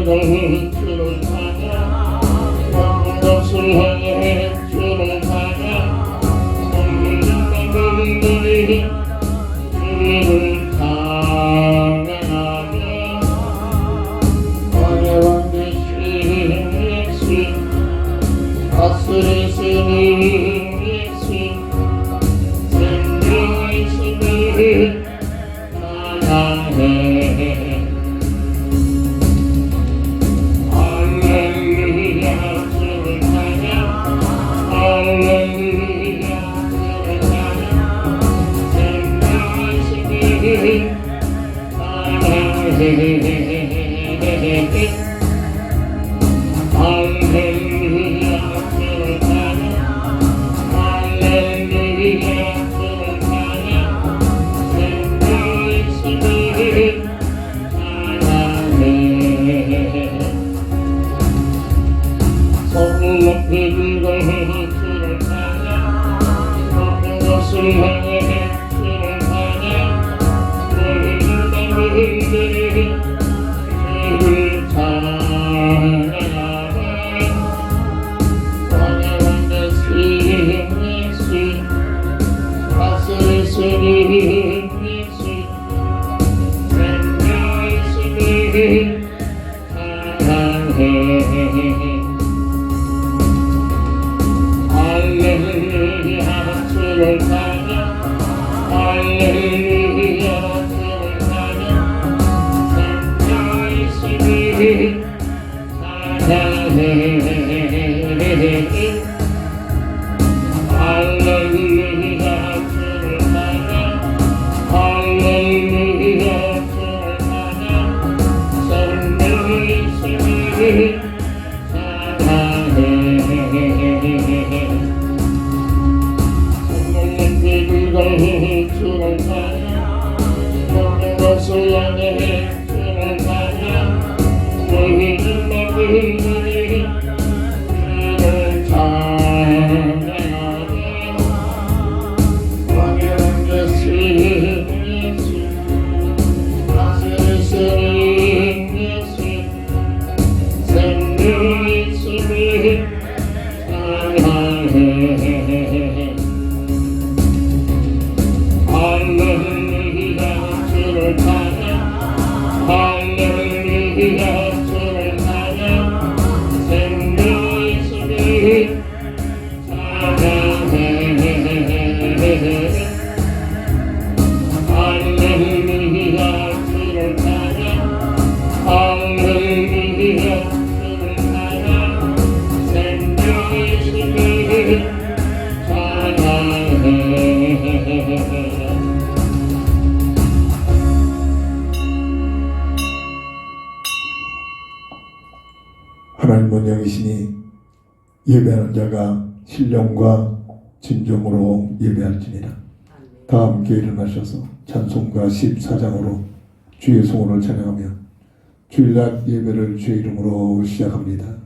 향해 주를 찬양 모든 것을 향해 주를 찬양 너희들이 주를 찬양하며 왕의 되신 예수 다스리시는 예수 생명이시니 찬양해 할렐루야 주를 찬양 할렐루야 주를 찬양 생명이시니 찬양해 하나님은 영이시니 예배하는 자가 신령과 진정으로 예배할지니라. 다 함께 일어나셔서 찬송가 14장으로 주의 성호를 찬양하며 주일날 예배를 주의 이름으로 시작합니다.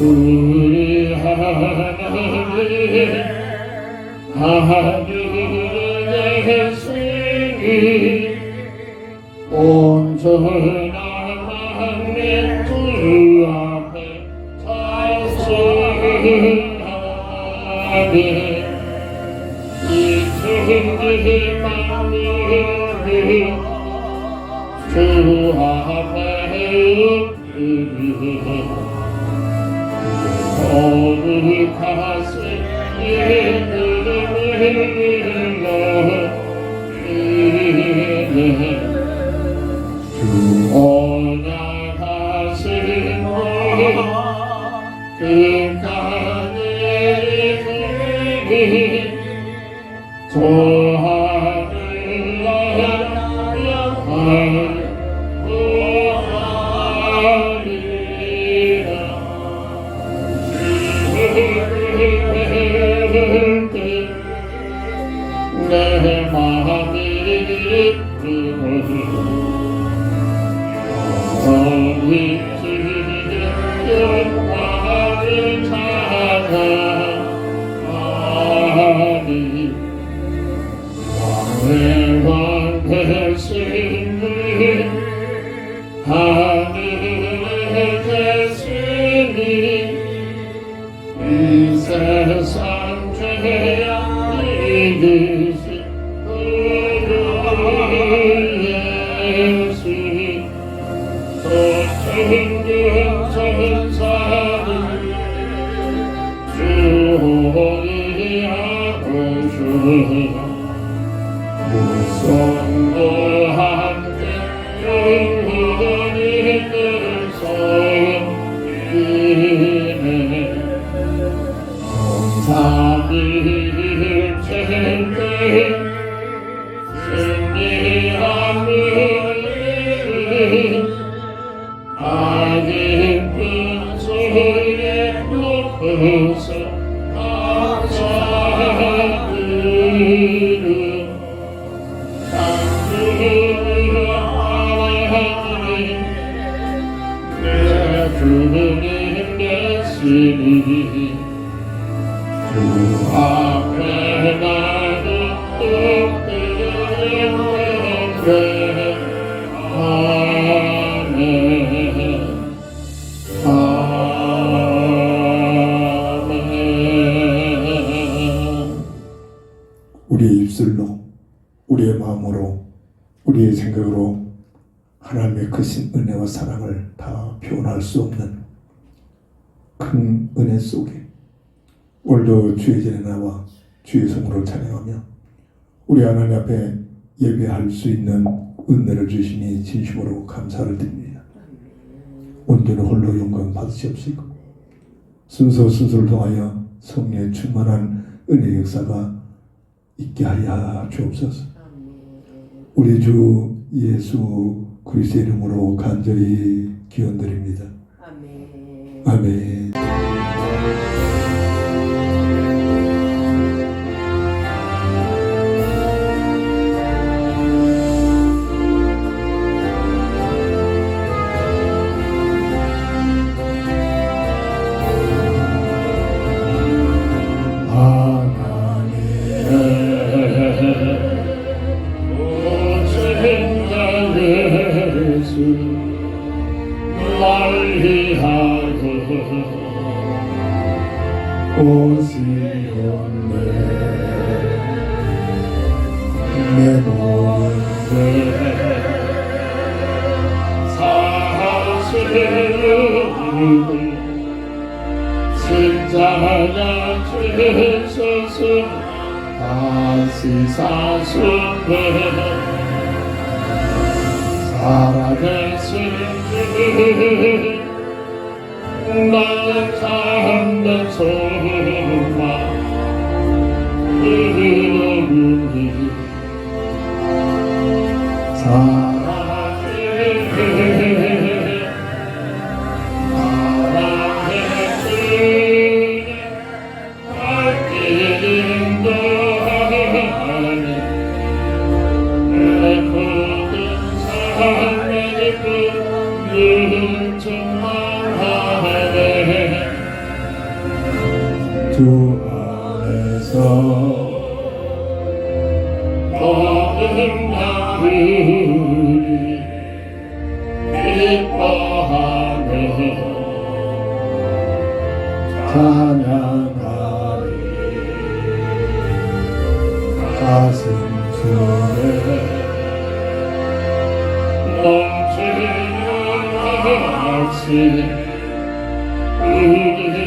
우리 하나님의 대신이 온전한 내 주 앞에 찬송하니 이 주의 마음이 주 앞에 엎드리니 오늘 가슴에 주 오늘 가슴에 끝까지 내 마음이 너희 주의 영광을 이 세상 죄악 이기신 그 예수 또 천군 천사들 주호리하고 주여 무성도 함께 영원히 들소이네 삼위일체인데 승리하는 아기쁜 소리에 높여서 감사드려 내 주님 되시니 주 앞에 나도 엎드렸네 아멘 아멘. 우리의 입술로, 우리의 마음으로, 우리의 생각으로 하나님의 크신 은혜와 사랑을 다 표현할 수 없는 큰 은혜 속에 오늘도 주의 전에 나와 주의 성으로 찬양하며 우리 하나님 앞에 예배할 수 있는 은혜를 주시니 진심으로 감사를 드립니다. 온전히 홀로 영광 받으시옵시고 순서를 통하여 성령의 충만한 은혜 역사가 있게 하여 주옵소서. 우리 주 예수 그리스도의 이름으로 간절히 기원드립니다. 아멘. 아멘. 오시옵네 내 모든 사실은 진짜가 주소서 다시 사소해 살아계신 주 나의 참된 소망 그러니 사랑해 주님 날 인도하니 내 모든 삶의 기쁨 충만하네 주 안에서 모든 나들이 기뻐하며 찬양하리 가슴 속에 넘치는 악시 우리의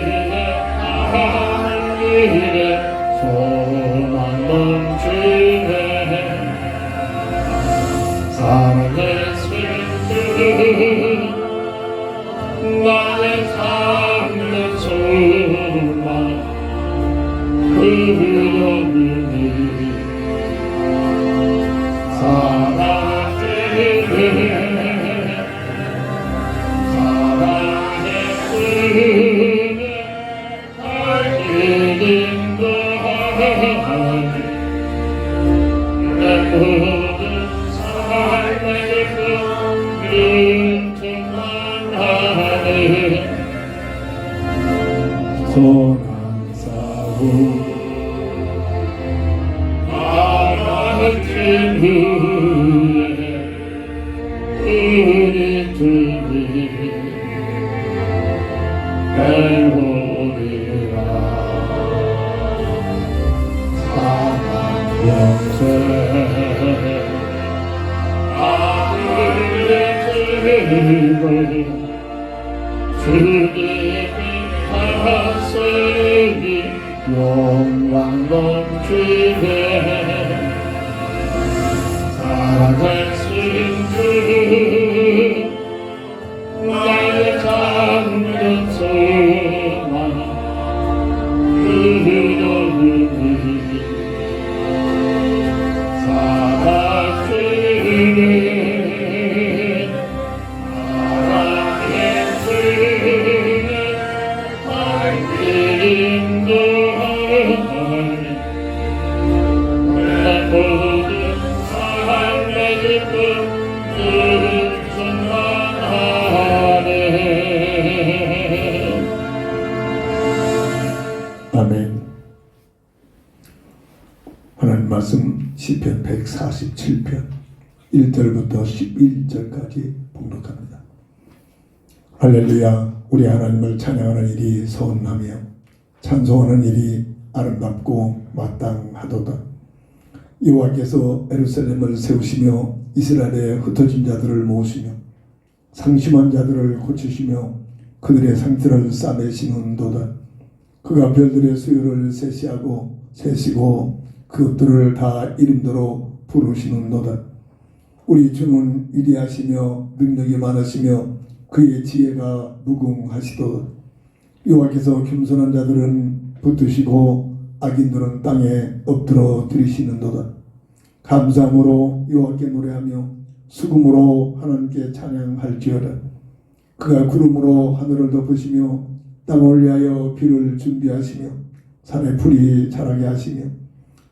하늘에 소망 넘치네 사랑의 슬픔 나의 삶의 소망 그러니 사랑해 주님 날 인도하니 내 모든 삶의 기쁨 충만하네 소망 싸움 알아진 후에 우리 주님 배우리라 사망 영생 아들의 들고 주님의 하세니 영광 넘치네 살아가신 주 나의 참된 소망 그놈이 살아주네 사랑의 주는 밝은 내 모든 삶의 기쁨 전하네 아멘. 하나님 말씀 시편 147편 1절부터 11절까지 봉독합니다. 할렐루야. 우리 하나님을 찬양하는 일이 선하며 찬송하는 일이 아름답고 마땅하도다. 여호와께서 예루살렘을 세우시며 이스라엘의 흩어진 자들을 모으시며 상심한 자들을 고치시며 그들의 상처를 싸매시는도다. 그가 별들의 수요를 세시고 그것들을 다 이름대로 부르시는도다. 우리 주는 위대하시며 능력이 많으시며 그의 지혜가 무궁하시도다. 여호와께서 겸손한 자들은 붙드시고 악인들은 땅에 엎드러 들이시는도다. 감사함으로 여호와께 노래하며 수금으로 하나님께 찬양할지어다. 그가 구름으로 하늘을 덮으시며 땅을 위하여 비를 준비하시며 산에 풀이 자라게 하시며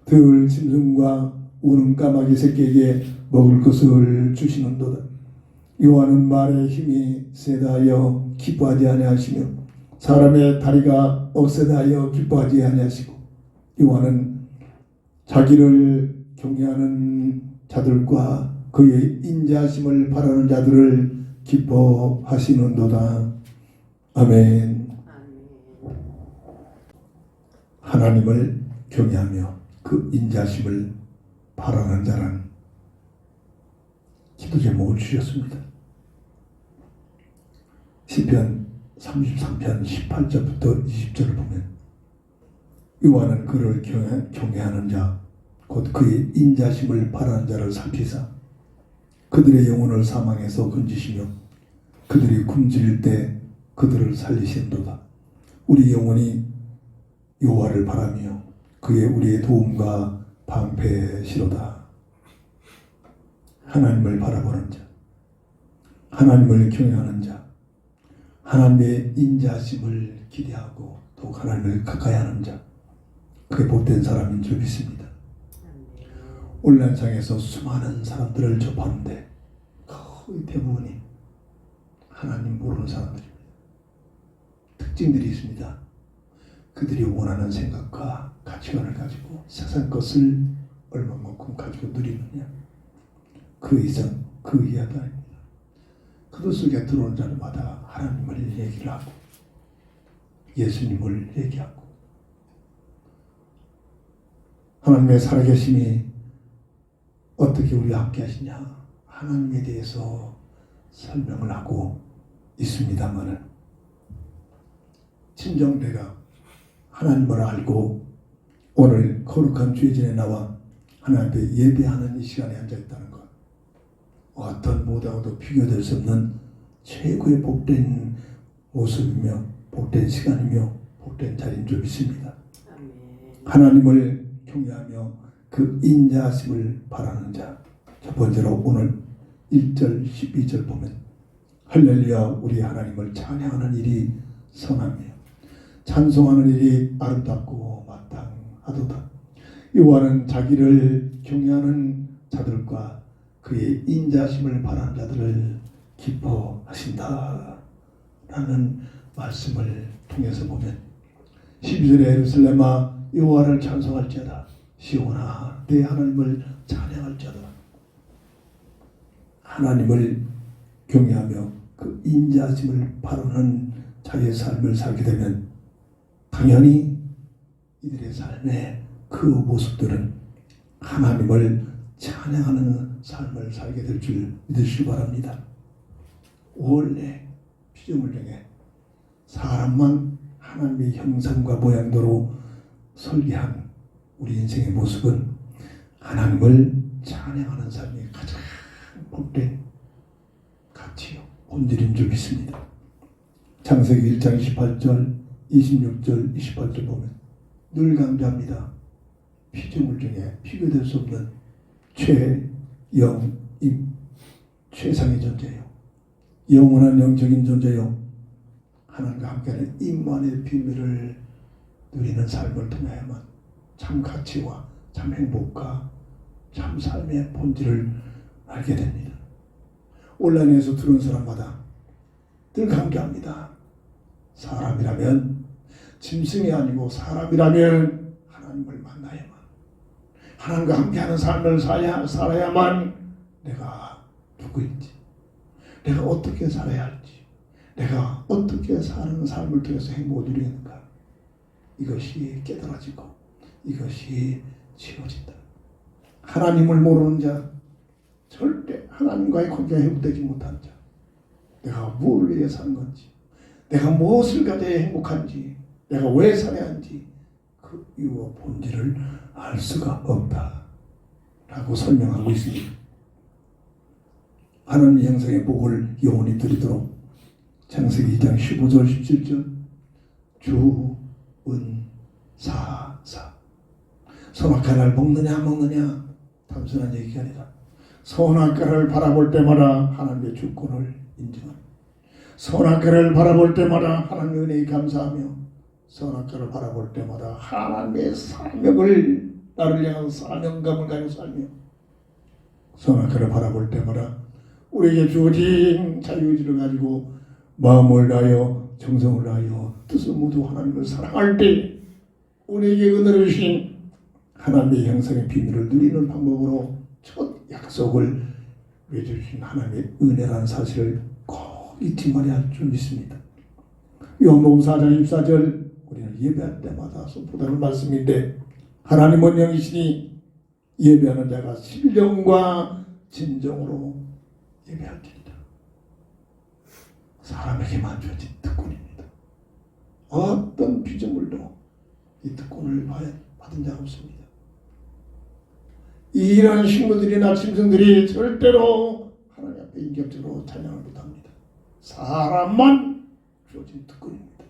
들을 짐승과 우는 까마귀 새끼에게 먹을 것을 주시는도다. 여호와는 말의 힘이 세다하여 기뻐하지 아니하시며 사람의 다리가 억세다하여 기뻐하지 아니하시고 여호와는 자기를 경외하는 자들과 그의 인자하심을 바라는 자들을 기뻐하시는도다. 아멘. 하나님을 경외하며 그 인자심을 바라는 자란 기도 제목을 주셨습니다. 시편 33편 18절부터 20절을 보면 여호와는 그를 경외하는 자 곧 그의 인자심을 바라는 자를 살피사 그들의 영혼을 사망에서 건지시며 그들이 굶주릴 때 그들을 살리신도다. 우리 영혼이 여호와를 바라며 그의 우리의 도움과 방패시로다. 하나님을 바라보는 자, 하나님을 경외하는 자, 하나님의 인자심을 기대하고 또 하나님을 가까이 하는 자, 그게 복된 사람인 줄 믿습니다. 온라인상에서 수많은 사람들을 접하는데 거의 대부분이 하나님 모르는 사람들입니다. 특징들이 있습니다. 그들이 원하는 생각과 가치관을 가지고 세상 것을 얼마만큼 가지고 누리느냐, 그 이상 그 이하가 아닙니다. 그들 속에 들어오는 자들마다 하나님을 얘기를 하고 예수님을 얘기하고 하나님의 살아계심이 어떻게 우리와 함께 하시냐 하나님에 대해서 설명을 하고 있습니다만은 진정 내가 하나님을 알고 오늘 거룩한 주의 전에 나와 하나님 앞에 예배하는 이 시간에 앉아있다는 것, 어떤 무엇하고도 비교될 수 없는 최고의 복된 모습이며 복된 시간이며 복된 자리인 줄 믿습니다. 하나님을 경외하며 그 인자하심을 바라는 자, 첫 번째로 오늘 1절 12절 보면 할렐루야 우리 하나님을 찬양하는 일이 선하며 찬송하는 일이 아름답고 마땅하도다. 여호와는 자기를 경외하는 자들과 그의 인자심을 바라는 자들을 기뻐하신다 라는 말씀을 통해서 보면 12절에 예루살렘아 여호와를 찬송할지어다. 시온아 내 하나님을 찬양할지어다. 하나님을 경외하며 그 인자심을 바라는 자기의 삶을 살게 되면 당연히 이들의 삶의 그 모습들은 하나님을 찬양하는 삶을 살게 될 줄 믿으시기 바랍니다. 원래 피조물 중에 사람만 하나님의 형상과 모양대로 설계한 우리 인생의 모습은 하나님을 찬양하는 삶이 가장 복된 가치요 본질인 줄 믿습니다. 창세기 1장 28절 26절 28절 보면 늘 강조합니다. 피조물 중에 비교될 수 없는 최영임 최상의 존재요, 영원한 영적인 존재요, 하나님과 함께하는 임만의 비밀을 누리는 삶을 통해야만 참 가치와 참 행복과 참 삶의 본질을 알게 됩니다. 온라인에서 들은 사람마다 늘 강조합니다. 사람이라면 짐승이 아니고 사람이라면 하나님을 만나야만, 하나님과 함께하는 삶을 살아야만 내가 누구인지, 내가 어떻게 살아야 할지, 내가 어떻게 사는 삶을 통해서 행복을 누리는가, 이것이 깨달아지고 이것이 지워진다. 하나님을 모르는 자, 절대 하나님과의 관계가 회복되지 못한 자, 내가 무엇을 위해 사는 건지, 내가 무엇을 가져야 행복한지, 내가 왜 살아야 하는지 그 이유와 본질을 알 수가 없다 라고 설명하고 있습니다. 하나님의 형상의 복을 영원히 누리도록 창세기 2장 15절 17절 주은사사, 선악과를 먹느냐 안 먹느냐 단순한 얘기가 아니라 선악과를 바라볼 때마다 하나님의 주권을 인정하는, 선악과를 바라볼 때마다 하나님의 은혜에 감사하며, 선악과를 바라볼 때마다 하나님의 사명을, 나를 향한 사명감을 가지고 살며, 선악과를 바라볼 때마다 우리에게 주어진 자유의지를 가지고 마음을 다하여 정성을 다하여 뜻을 모두 하나님을 사랑할 때 우리에게 은혜를 주신 하나님의 형상의 비밀을 누리는 방법으로 첫 약속을 맺어주신 하나님의 은혜라는 사실을 꼭 잊지 말아야 할 줄 믿습니다. 요한복음 4장 24절 우리는 예배할 때마다 선포되는 말씀인데, 하나님은 영이시니 예배하는 자가 신령과 진정으로 예배할지니라. 사람에게만 주어진 특권입니다. 어떤 피조물도 이 특권을 받은 자가 없습니다. 이런 식물들이나 짐승들이 절대로 하나님 앞에 인격적으로 찬양을 못합니다. 사람만 주어진 특권입니다.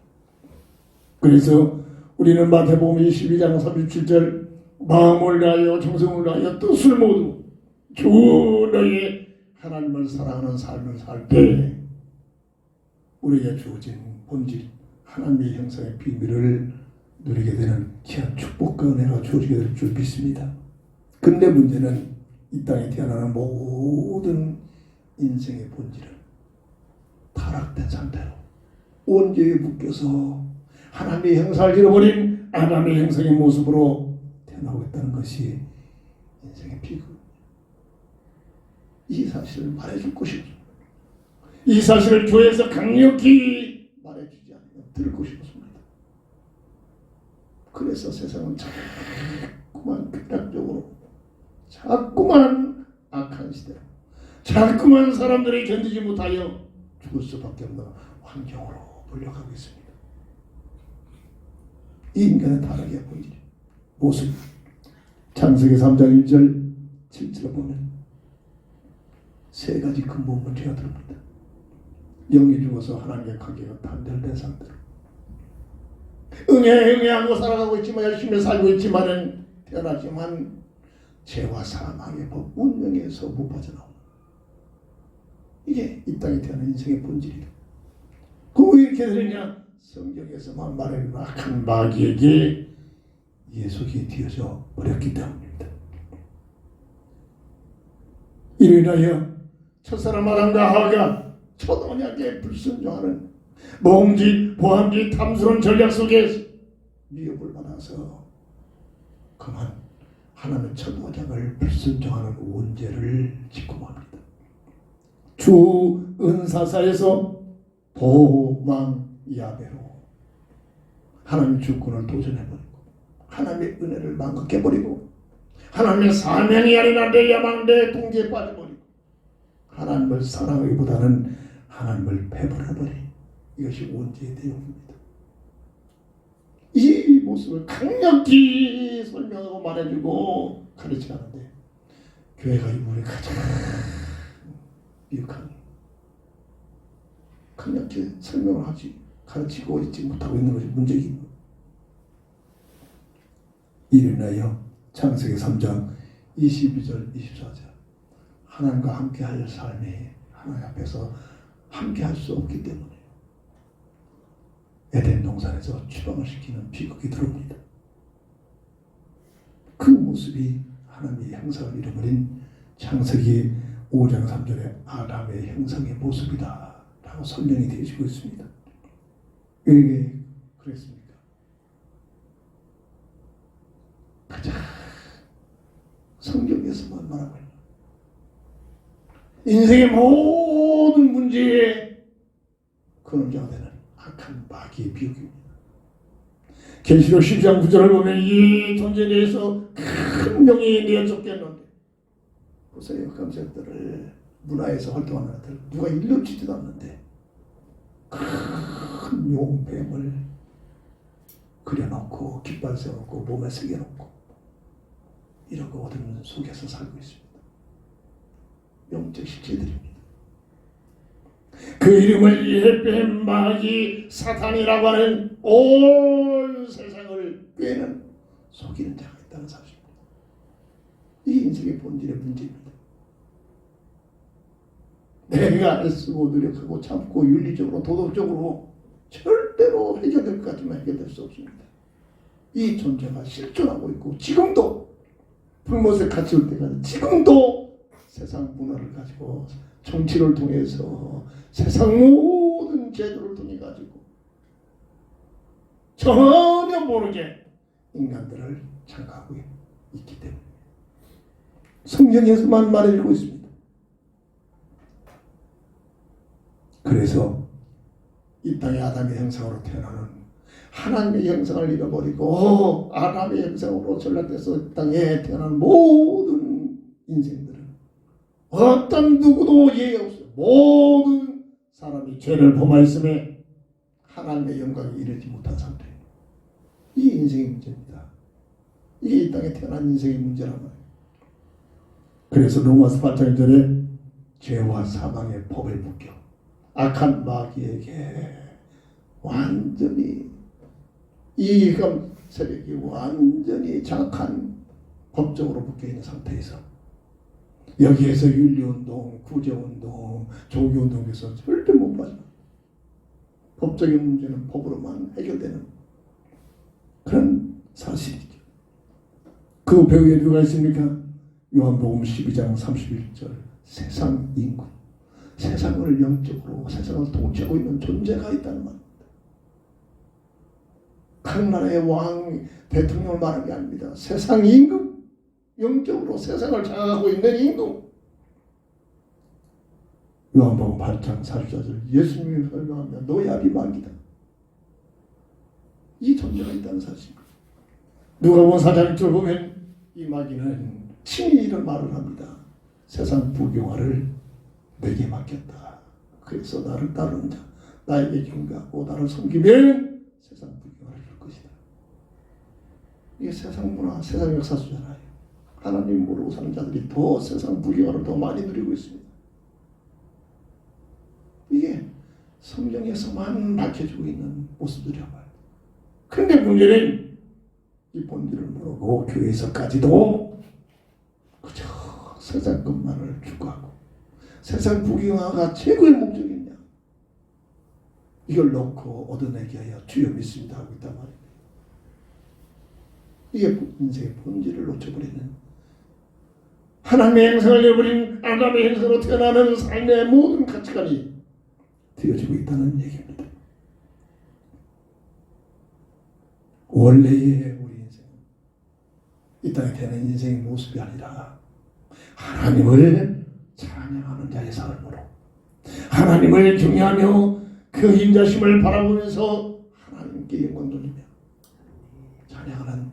그래서 우리는 마태복음 22장 37절 마음을 다하여 정성을 다하여 뜻을 모두 주 너의 하나님을 사랑하는 삶을 살 때 우리에게 주어진 본질 하나님의 형상의 비밀을 누리게 되는 귀한 축복과 은혜가 주어지게 될 줄 믿습니다. 근데 문제는 이 땅에 태어나는 모든 인생의 본질은 타락된 상태로 원죄에 묶여서 하나님의 형상을 잃어버린 아담의 형상의 모습으로 태어나고 있다는 것이 인생의 비극입니다. 이 사실을 말해줄 곳이 없습니다. 이 사실을 교회에서 강력히 말해주지 않으면 들을 곳이 없습니다. 그래서 세상은 자꾸만 극단적으로, 자꾸만 악한 시대로, 자꾸만 사람들이 견디지 못하여 죽을 수밖에 없는 환경으로 몰려가고 있습니다. 이 인간의 타락의 본질, 모습, 창세기 3장 1절 7절을 보면 세 가지 근본 문제가 들어옵니다. 영이 죽어서 하나님의 관계가 단절된 상태로 응애하고 살아가고 있지만, 열심히 살고 있지만은, 태어나지만 죄와 사망의 법, 운명에서 못 빠져나오는, 이게 이 땅에 태어난 인생의 본질이다. 왜 이렇게 되느냐? 성경에서만 말하는 악한 마귀에게 예수가 뒤어져 버렸기 때문입니다. 이로 인하여 첫사람 아담과 하와가 첫 언약에 불순종하는 모험짓, 보암짓, 탐스러운 전략 속에 미혹을 받아서 그만 하나님의 첫 언약을 불순종하는 원죄를 짓고 맙니다. 주 은사사에서 도망 야베로 하나님의 주권을 도전해버리고 하나님의 은혜를 망각해버리고 하나님의 사명이 아니라 내 야망대 동기에 빠져버리고 하나님을 사랑하기보다는 하나님을 배반해버린 이것이 원죄의 내용입니다. 이 모습을 강력히 설명하고 말해주고 가르치는데 교회가 이번에 가장 미혹한 강력히 설명을 하지 가르치고 있지 못하고 있는 것이 문제입니다. 이를 인하여 창세기 3장 22절 24절 하나님과 함께할 삶이 하나님 앞에서 함께할 수 없기 때문에 에덴 동산에서 추방을 시키는 비극이 들어옵니다. 그 모습이 하나님의 형상을 잃어버린 창세기 5장 3절의 아담의 형상의 모습이다 라고 설명이 되어지고 있습니다. 왜 그랬습니까? 가장 성경에서만 말하고 있는 인생의 모든 문제에 근원자가 되는 악한 마귀의 비극입니다. 계시록 10장 9절을 보면 이 존재에 대해서 큰 명이 내어졌겠는데 보세요. 감색들을 문화에서 활동하는 것들 누가 일러주지도 않는데 큰 용뱀을 그려놓고 깃발 세워놓고 몸에 새겨놓고 이러고 어둠 속에서 살고 있습니다. 영적 실체들입니다. 그 이름을 예뱀 마귀 사탄이라고 하는 온 세상을 꿰는 속이는 자가 있다는 사실입니다. 이 인생의 본질의 문제입니다. 내가 애쓰고 노력하고 참고 윤리적으로 도덕적으로 절대로 해결될 것 같지만 해결될 수 없습니다. 이 존재가 실존하고 있고 지금도 불못에 갇힐 때까지 지금도 세상 문화를 가지고 정치를 통해서 세상 모든 제도를 통해 가지고 전혀 모르게 인간들을 장악하고 있기 때문에 성경에서만 말해주고 있습니다. 그래서 이 땅의 아담의 형상으로 태어나는 하나님의 형상을 잃어버리고 아담의 형상으로 전락돼서 이 땅에 태어난 모든 인생들은 어떤 누구도 예외 없어요. 모든 사람이 죄를 범하였음에 하나님의 영광에 이르지 못한 상태예요. 이 인생의 문제입니다. 이게 이 땅에 태어난 인생의 문제란 말이에요. 그래서 로마서 8장 1절에 죄와 사망의 법에 묶여 악한 마귀에게 완전히 이 세력이 완전히 장악한 법적으로 묶여있는 상태에서 여기에서 윤리운동, 구제운동, 종교운동에서 절대 못 빠져. 법적인 문제는 법으로만 해결되는 그런 사실이죠. 그 배후에 누가 있습니까? 요한복음 12장 31절 세상 인구, 세상을 영적으로 세상을 통치하고 있는 존재가 있다는 말입니다. 각 나라의 왕, 대통령을 말하는 게 아닙니다. 세상 임금, 영적으로 세상을 장악하고 있는 임금. 요한복음 8장 44절 예수님이 설명하면 노야비 마귀다. 이 존재가 있다는 사실입니다. 누가복음 4장 1절 보면 이 마귀는 친히 이런 말을 합니다. 세상 부경화를 내게 맡겼다. 그래서 나를 따르는 자, 나에게 경배하고 나를 섬기면 세상 부경화를 줄 것이다. 이게 세상 문화, 세상 역사수잖아요. 하나님 모르고 사는 자들이 더 세상 부경화를 더 많이 누리고 있습니다. 이게 성경에서만 밝혀지고 있는 모습들이라고 해요. 그런데 문제는 이 본질을 모르고 교회에서까지도 그저 세상 것만을 추구하고 세상 부경화가 최고의 목적이냐 이걸 놓고 얻어내기 위하여 주여 믿습니다 하고 있단 말이에요. 이게 인생의 본질을 놓쳐버리는 하나님의 형상을 내버린 아담의 형상으로 태어나는 삶의 모든 가치관이 되어지고 있다는 얘기입니다. 원래의 우리 인생은 이 땅에 태어난 인생의 모습이 아니라 하나님을 찬양하는 자의 삶으로 하나님을 경외하며 그 그 인자심을 바라보면서 하나님께 영광 돌리며 찬양하는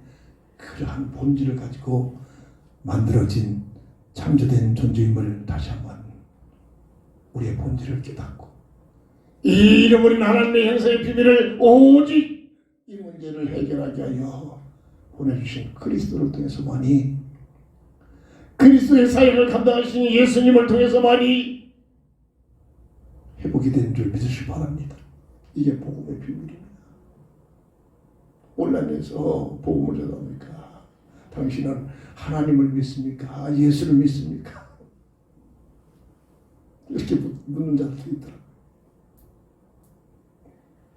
그러한 본질을 가지고 만들어진 창조된 존재임을 다시 한번 우리의 본질을 깨닫고 이 잃어버린 하나님의 형상의 비밀을 오직 이 문제를 해결하게 하여 보내주신 그리스도를 통해서만이, 그리스도의 사역을 감당하신 예수님을 통해서만이 회복이 된 줄 믿으시기 바랍니다. 이게 복음의 비밀입니다. 온라인에서 복음을 전합니까? 당신은 하나님을 믿습니까? 예수를 믿습니까? 이렇게 묻는 자들도 있더라고요.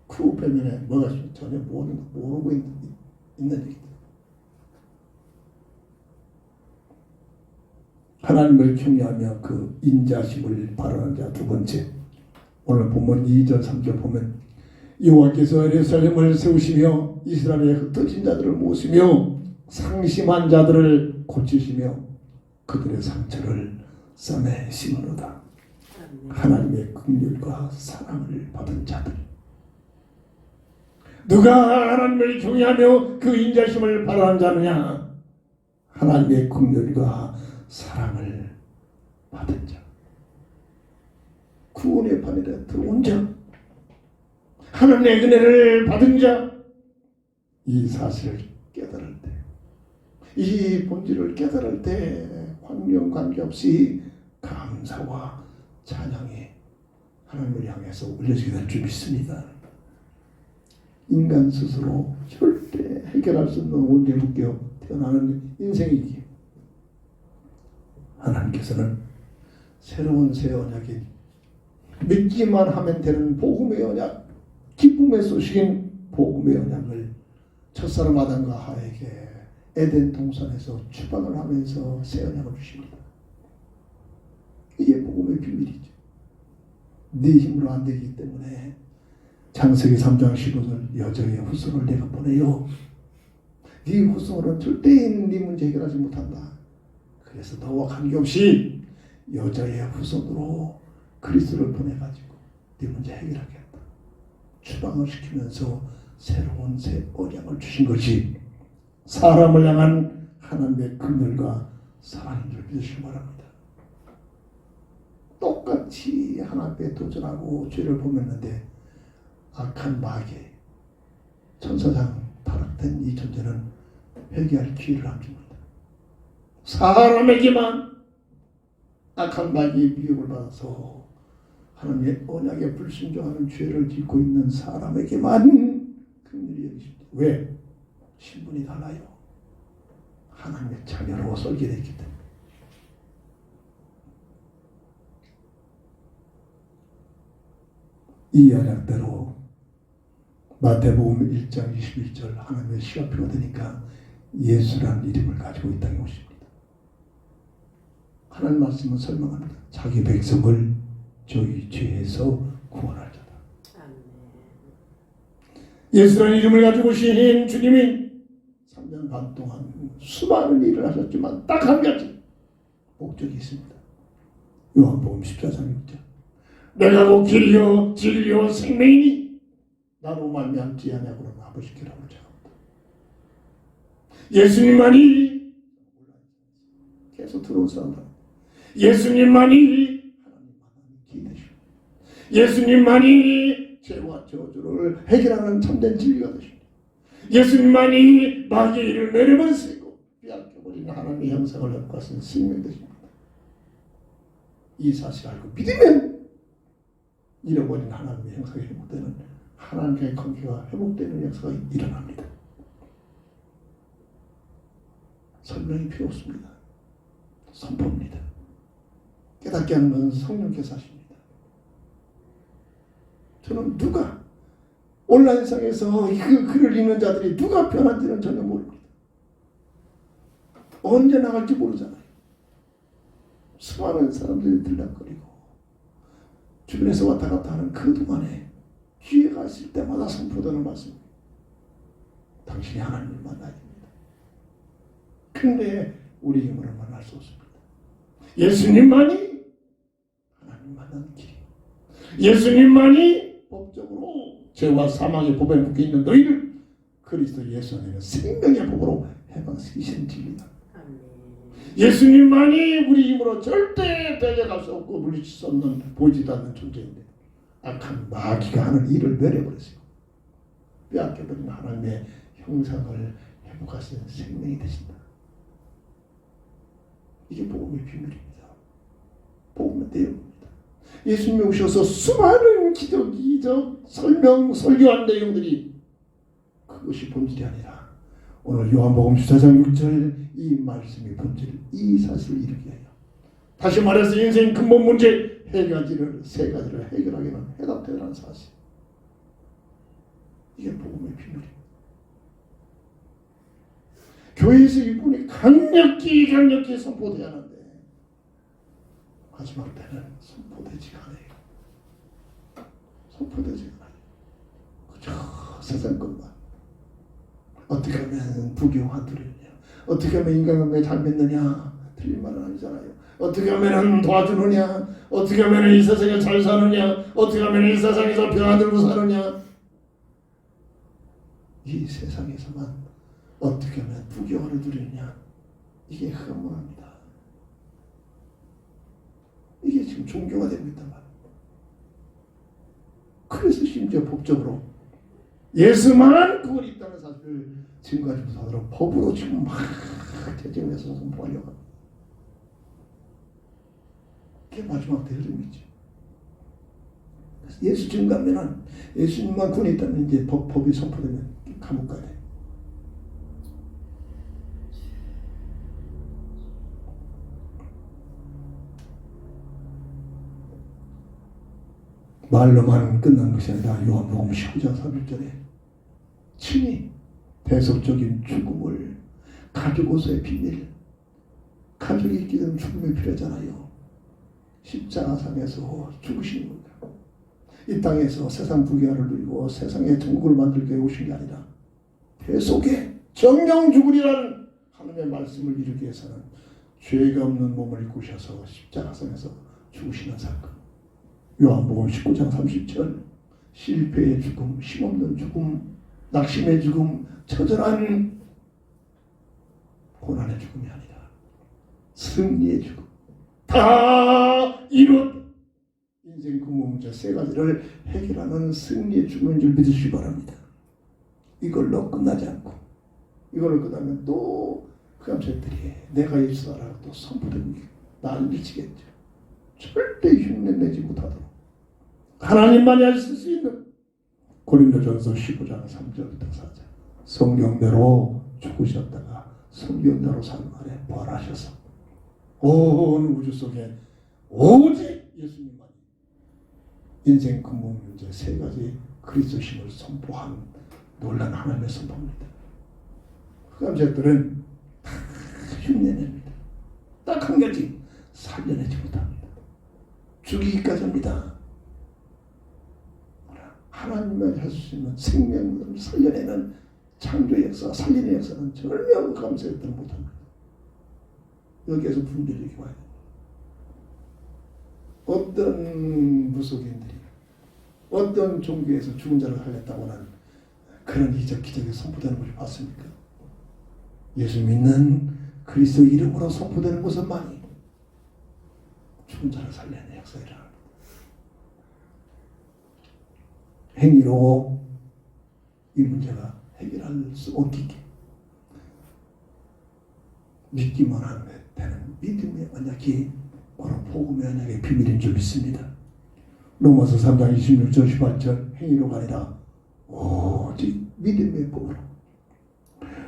그 배면에 뭐가 전혀 모르고 있는 얘기들. 하나님을 경외하며 그 인자심을 바라는 자. 두 번째, 오늘 본문 2절 3절 보면 여호와께서 예루살렘을 세우시며 이스라엘의 흩어진 자들을 모으시며 상심한 자들을 고치시며 그들의 상처를 싸매 심으로다. 하나님의 긍휼과 사랑을 받은 자들. 누가 하나님을 경외하며 그 인자심을 바라는 자느냐? 하나님의 긍휼과 사랑을 받은 자, 구원의 판에 들어온 자, 하나님의 은혜를 받은 자. 이 사실을 깨달을 때, 이 본질을 깨달을 때 환경 관계없이 감사와 찬양이 하나님을 향해서 올려지게 될 줄 믿습니다. 인간 스스로 절대 해결할 수 없는 문제에 묶여 태어나는 인생이기에 하나님께서는 새로운 새 언약인 믿기만 하면 되는 복음의 언약, 기쁨의 소식인 복음의 언약을 첫사람 아담과 하에게 에덴 동산에서 추방을 하면서 새 언약을 주십니다. 이게 복음의 비밀이죠. 네 힘으로 안 되기 때문에 창세기 3장 15절 여자의 후손을 내가 보내요. 네 후손은 절대 네 문제 해결하지 못한다. 그래서 너와 관계없이 여자의 후손으로 그리스도를 보내가지고 네 문제 해결하게 한다. 추방을 시키면서 새로운 새 언약을 주신 것이 사람을 향한 하나님의 긍휼과 사랑인 줄 믿으시기 바랍니다. 똑같이 하나님 앞에 도전하고 죄를 범했는데 악한 마귀, 천사장 타락된 이 존재는 회개할 기회를 안 줍니다. 사람에게만 악한 마귀의 미혹을 받아서 하나님의 언약에 불순종하는 죄를 짓고 있는 사람에게만 긍휼히 여기십니다. 왜? 신분이 달라요. 하나님의 자녀로 설계되어 있기 때문에. 이 언약대로 마태복음 1장 21절 하나님의 시간표가 되니까 예수라는 이름을 가지고 이 땅에 오십니다. 하나님 말씀은 설명합니다. 자기 백성을 저희 죄에서 구원할 자다. 예수라는 이름을 가지고 오신 주님이 3년 반 동안 수많은 일을 하셨지만 딱 한 가지 목적이 있습니다. 요한복음 14장 6절 내가 곧 길이요 진리요 생명이니 나로 말미암지 아니하고는 아버지께로 오지 않는다. 예수님만이 계속 들어온 사람들, 예수님만이 하나님만이 기대시고 예수님만이 죄와 저주를 해결하는 참된 진리가 되십니다. 예수님만이 마귀의 일을 내려버리시고 빼앗겨버린 하나님의 형상을 갖고 가신 생명이 되십니다. 이 사실을 알고 믿으면 잃어버린 하나님의 형상이 회복되는, 하나님과의 관계가 회복되는 역사가 일어납니다. 설명이 필요 없습니다. 선포입니다. 깨닫게 하는 것은 성령께서 하십니다. 저는 누가 온라인상에서 그 글을 읽는 자들이 누가 변한지는 전혀 모릅니다. 언제 나갈지 모르잖아요. 수많은 사람들이 들락거리고 주변에서 왔다 갔다 하는 그 동안에 기회가 있을 때마다 선포되는 말씀입니다. 당신이 하나님을 만나야 됩니다. 근데 우리 힘으로 만날 수 없습니다. 예수님만이 하나님 만나는 길이에요. 예수님만이 법적으로 죄와 사망의 법에 묶여 있는 너희를 그리스도 예수 안에는 생명의 법으로 해방시키시는 진리다. 예수님만이 우리 힘으로 절대 배제할 수 없고 물리칠 수 없는 보이지도 않는 존재인데 악한 마귀가 하는 일을 내려버렸어요. 빼앗겨버린 하나님의 형상을 회복하시는 생명이 되신다. 이게 복음의 비밀입니다. 복음의 내용입니다. 예수님이 오셔서 수많은 기적, 이적, 설명, 설교한 내용들이 그것이 본질이 아니라 오늘 요한복음 14장 6절 이 말씀이 본질, 이 사실을 이루게 해요. 다시 말해서 인생 근본 문제 세 가지를 해결하기는 해답되라는 사실. 이게 복음의 비밀입니다. 교회에서 이분이 강력히 선포돼야 하는데 마지막 때는 선포되지가 않아요. 선포되지가 않아요. 그저 세상 것만. 어떻게 하면 부귀영화들이냐, 어떻게 하면 인간관계 잘 맺느냐, 틀린 말은 아니잖아요. 어떻게 하면 도와주느냐, 어떻게 하면 이 세상에 잘 사느냐, 어떻게 하면 이 세상에서 평안 들고 사느냐. 이 세상에서만 어떻게 하면 부귀영화를 누리느냐, 이게 허무합니다. 이게 지금 종교가 됩니다. 그래서 심지어 법적으로 예수만 그걸 있다는 사실을 증거하지 못하도록 법으로 지금 막 대정해서 선포하려고 합니다. 그게 마지막 대흐름이죠. 예수 증거하면은 예수님만 군에 있다면 이제 법이 선포되면 감옥 가야 돼. 말로만 끝난 것이 아니라 요한복음 19장 31절에 친히 대속적인 죽음을 가지고서의 비밀, 가족이 있기 때문에 죽음이 필요하잖아요. 십자가상에서 죽으시는 겁니다. 이 땅에서 세상 부귀를 누리고 세상에 천국을 만들기 위해 오신 게 아니라 대속의 정령 죽으리라는 하나님의 말씀을 이루기 위해서는 죄가 없는 몸을 입으셔서 십자가상에서 죽으시는 사건. 요한복음 19장 30절 실패의 죽음, 힘없는 죽음, 낙심의 죽음, 처절한 고난의 죽음이 아니라 승리의 죽음. 다 이룬 인생 근본 문제 세 가지를 해결하는 승리의 죽음인 줄 믿으시기 바랍니다. 이걸로 끝나지 않고 이걸로 끝나면 또 그 감사들이 내가 예수다라고 또 선포되는 게 나를 미치겠죠. 절대 흉내내지 못하도록 하나님만이 하실 수 있는 고린도전서 15장 3절부터 4절 성경대로 죽으셨다가 성경대로 삶안에 부활하셔서 온 우주 속에 오직 예수님만이 인생 근본 문제 세 가지 그리스도심을 선포한 놀라운 하나님의 선포입니다. 흑암자들은 다 흉내냅니다. 딱 한 가지 살려내지 못합니다. 죽이기까지 합니다. 하나님만 할 수 있는 생명을 살려내는 창조의 역사, 살리는 역사는 전혀 감사했던 못합니다. 여기에서 분별력이 와야 됩니다. 어떤 무속인들이 어떤 종교에서 죽은 자를 살렸다고 하는 그런 이적 기적이 선포되는 것을 봤습니까? 예수 믿는 그리스도 이름으로 선포되는 것은만이 죽은 자를 살리는 역사가 일어납니다. 행위로 이 문제가 해결할 수 없기에 믿기만 하면 되는 믿음의 언약이 바로 복음의 언약의 비밀인 줄 믿습니다. 로마서 3장 26절 18절 행위로가 아니라 오직 믿음의 법으로.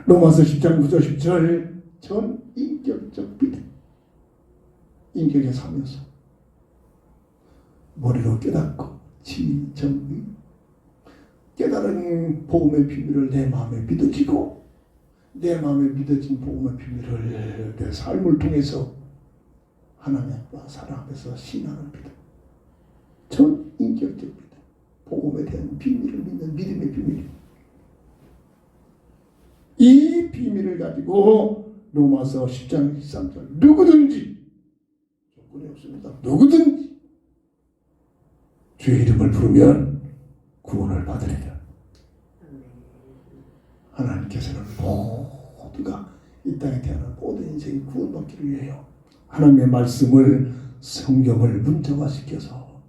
로마서 10장 9절 10절 전 인격적 믿음, 인격의 사면서 머리로 깨닫고 지정의 깨달은 복음의 비밀을 내 마음에 믿어지고 내 마음에 믿어진 복음의 비밀을 내 삶을 통해서 하나님 아빠 사랑 앞에서 신하는 믿음, 전 인격적 믿음, 복음에 대한 비밀을 믿는 믿음의 비밀. 이 비밀을 가지고 로마서 10장 13절 누구든지 조건이 없습니다. 누구든지 주의 이름을 부르면 구원을 받으리라. 하나님께서는 모두가 이 땅에 태어난 모든 인생이 구원받기를 위하여 하나님의 말씀을 성경을 문자화시켜서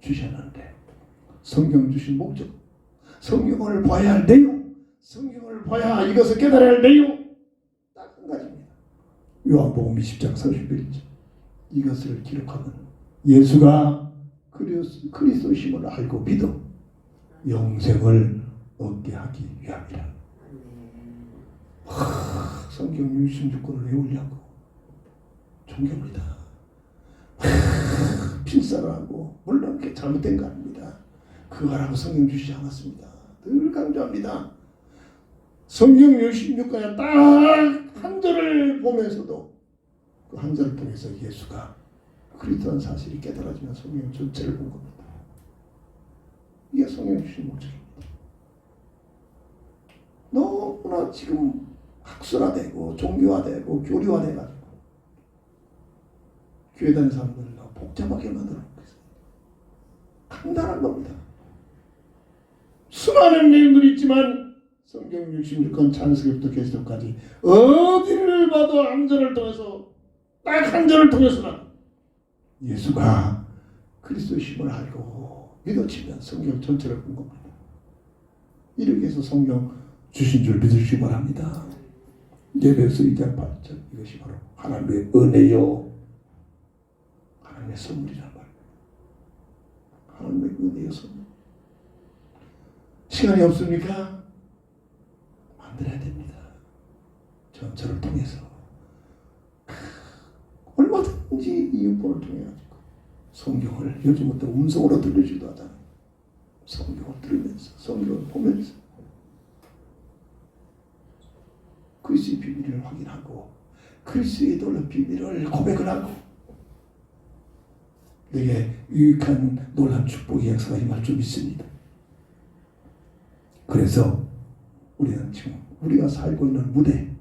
주셨는데, 성경 주신 목적, 성경을 봐야 할 내용, 성경을 봐야 이것을 깨달아야 할 내용 딱 한 가지입니다. 요한복음 20장 31절, 이것을 기록하면 예수가 그리스도심을 알고 믿어 영생을 얻게 하기 위함이라. 성경 66권을 외우려고 존경합니다. 필사라고 물론 그게 잘못된 거 아닙니다. 그거라고 성경 주시지 않았습니다. 늘 강조합니다. 성경 66권에 딱 한 절을 보면서도 그 한 절을 통해서 예수가 그리스도라는 사실이 깨달아지면 성경 전체를 본 겁니다. 이게 성경 주신 목적입니다. 너무나 지금 학술화되고 종교화되고 교리화돼가지고 교회 다니는 사람들을 복잡하게 만들어 놓고 있어요. 간단한 겁니다. 수많은 내용들이 있지만 성경 66권 창세기부터 계시록까지 어디를 봐도 한 절을 통해서, 딱 한 절을 통해서는 예수가 그리스도심을 알고 믿어지면 성경 전체를 본 겁니다. 이렇게 해서 성경 주신 줄 믿으시기 바랍니다. 예배서 2장 8절, 이것이 바로 하나님의 은혜요, 하나님의 선물이란 말입니다. 하나님의 은혜요 선물. 시간이 없습니까? 만들어야 됩니다. 전철을 통해서 얼마든지 이어폰을 통해 가지고 성경을, 요즘부터 음성으로 들려주기도 하잖아요. 성경을 들으면서, 성경을 보면서 그리스도의 비밀을 확인하고 그리스도의 놀라운 비밀을 고백을 하고 내게 유익한 놀라운 축복의 역사가 임할 줄 믿습니다. 그래서 우리는 지금 우리가 살고 있는 무대,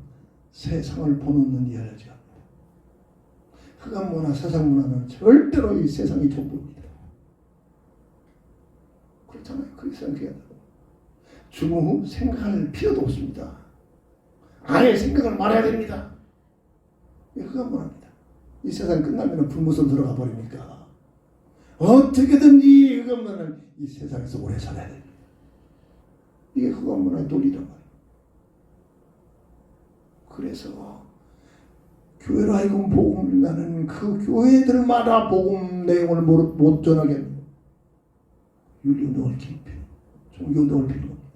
세상을 보는 눈이 열려져야 합니다. 흑암 문화, 세상 문화는 절대로 이 세상이 전부입니다. 그렇잖아요. 그렇게 생각해야 돼요. 죽음 후 생각할 필요도 없습니다. 아예 생각을 말해야 됩니다. 이게 흑암 문화입니다. 이 세상 끝나면 불못으로 들어가 버리니까 어떻게든지 흑암 문화는 이 세상에서 오래 살아야 됩니다. 이게 흑암 문화의 논리란 말이에요. 그래서 교회로 하여금 복음을 나는 그 교회들마다 복음 내용을 못 전하게 합니다. 윤리운동을 기입해, 종교운동을 피는 겁니다.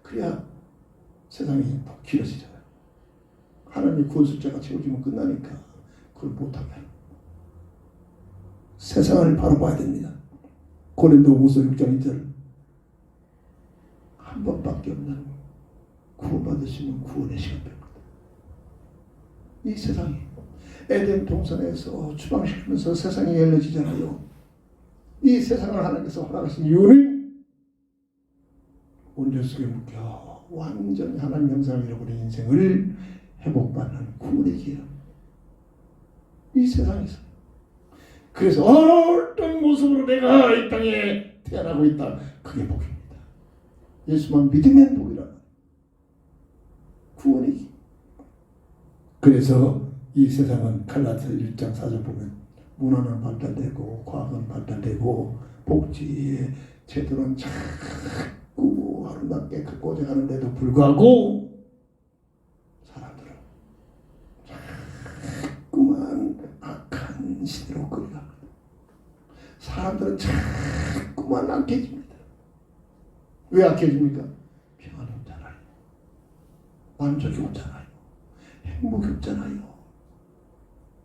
그래야 세상이 더 길어지잖아요. 하나님의 구원 숫자가 채워지면 끝나니까 그걸 못하게 합니다. 세상을 바로 봐야 됩니다. 고린도후서 6장 2절, 한 번밖에 없는 구원받으시는 구원의 시간입니다. 이 세상이 에덴 동산에서 추방시키면서 세상이 열려지잖아요. 이 세상을 하나님께서 허락하신 이유는 원죄 속에 묶여 완전히 하나님 형상을 잃어버린 인생을 회복받는 구원의 기회. 이 세상에서. 그래서 어떤 모습으로 내가 이 땅에 태어나고 있다. 그게 복입니다. 예수만 믿으면 복이라. 구원의 기회. 그래서 이 세상은 갈라디아서 1장 4절 보면 문화는 발달되고 과학은 발달되고 복지의 제도는 자꾸 아름답게 갖고자 하는데도 불구하고 사람들은 자꾸만 악한 시대로 끌어갑니다. 사람들은 자꾸만 악해집니다. 왜 악해집니까? 평안이 없잖아요. 만족이 없잖아요. 행복이 없잖아요.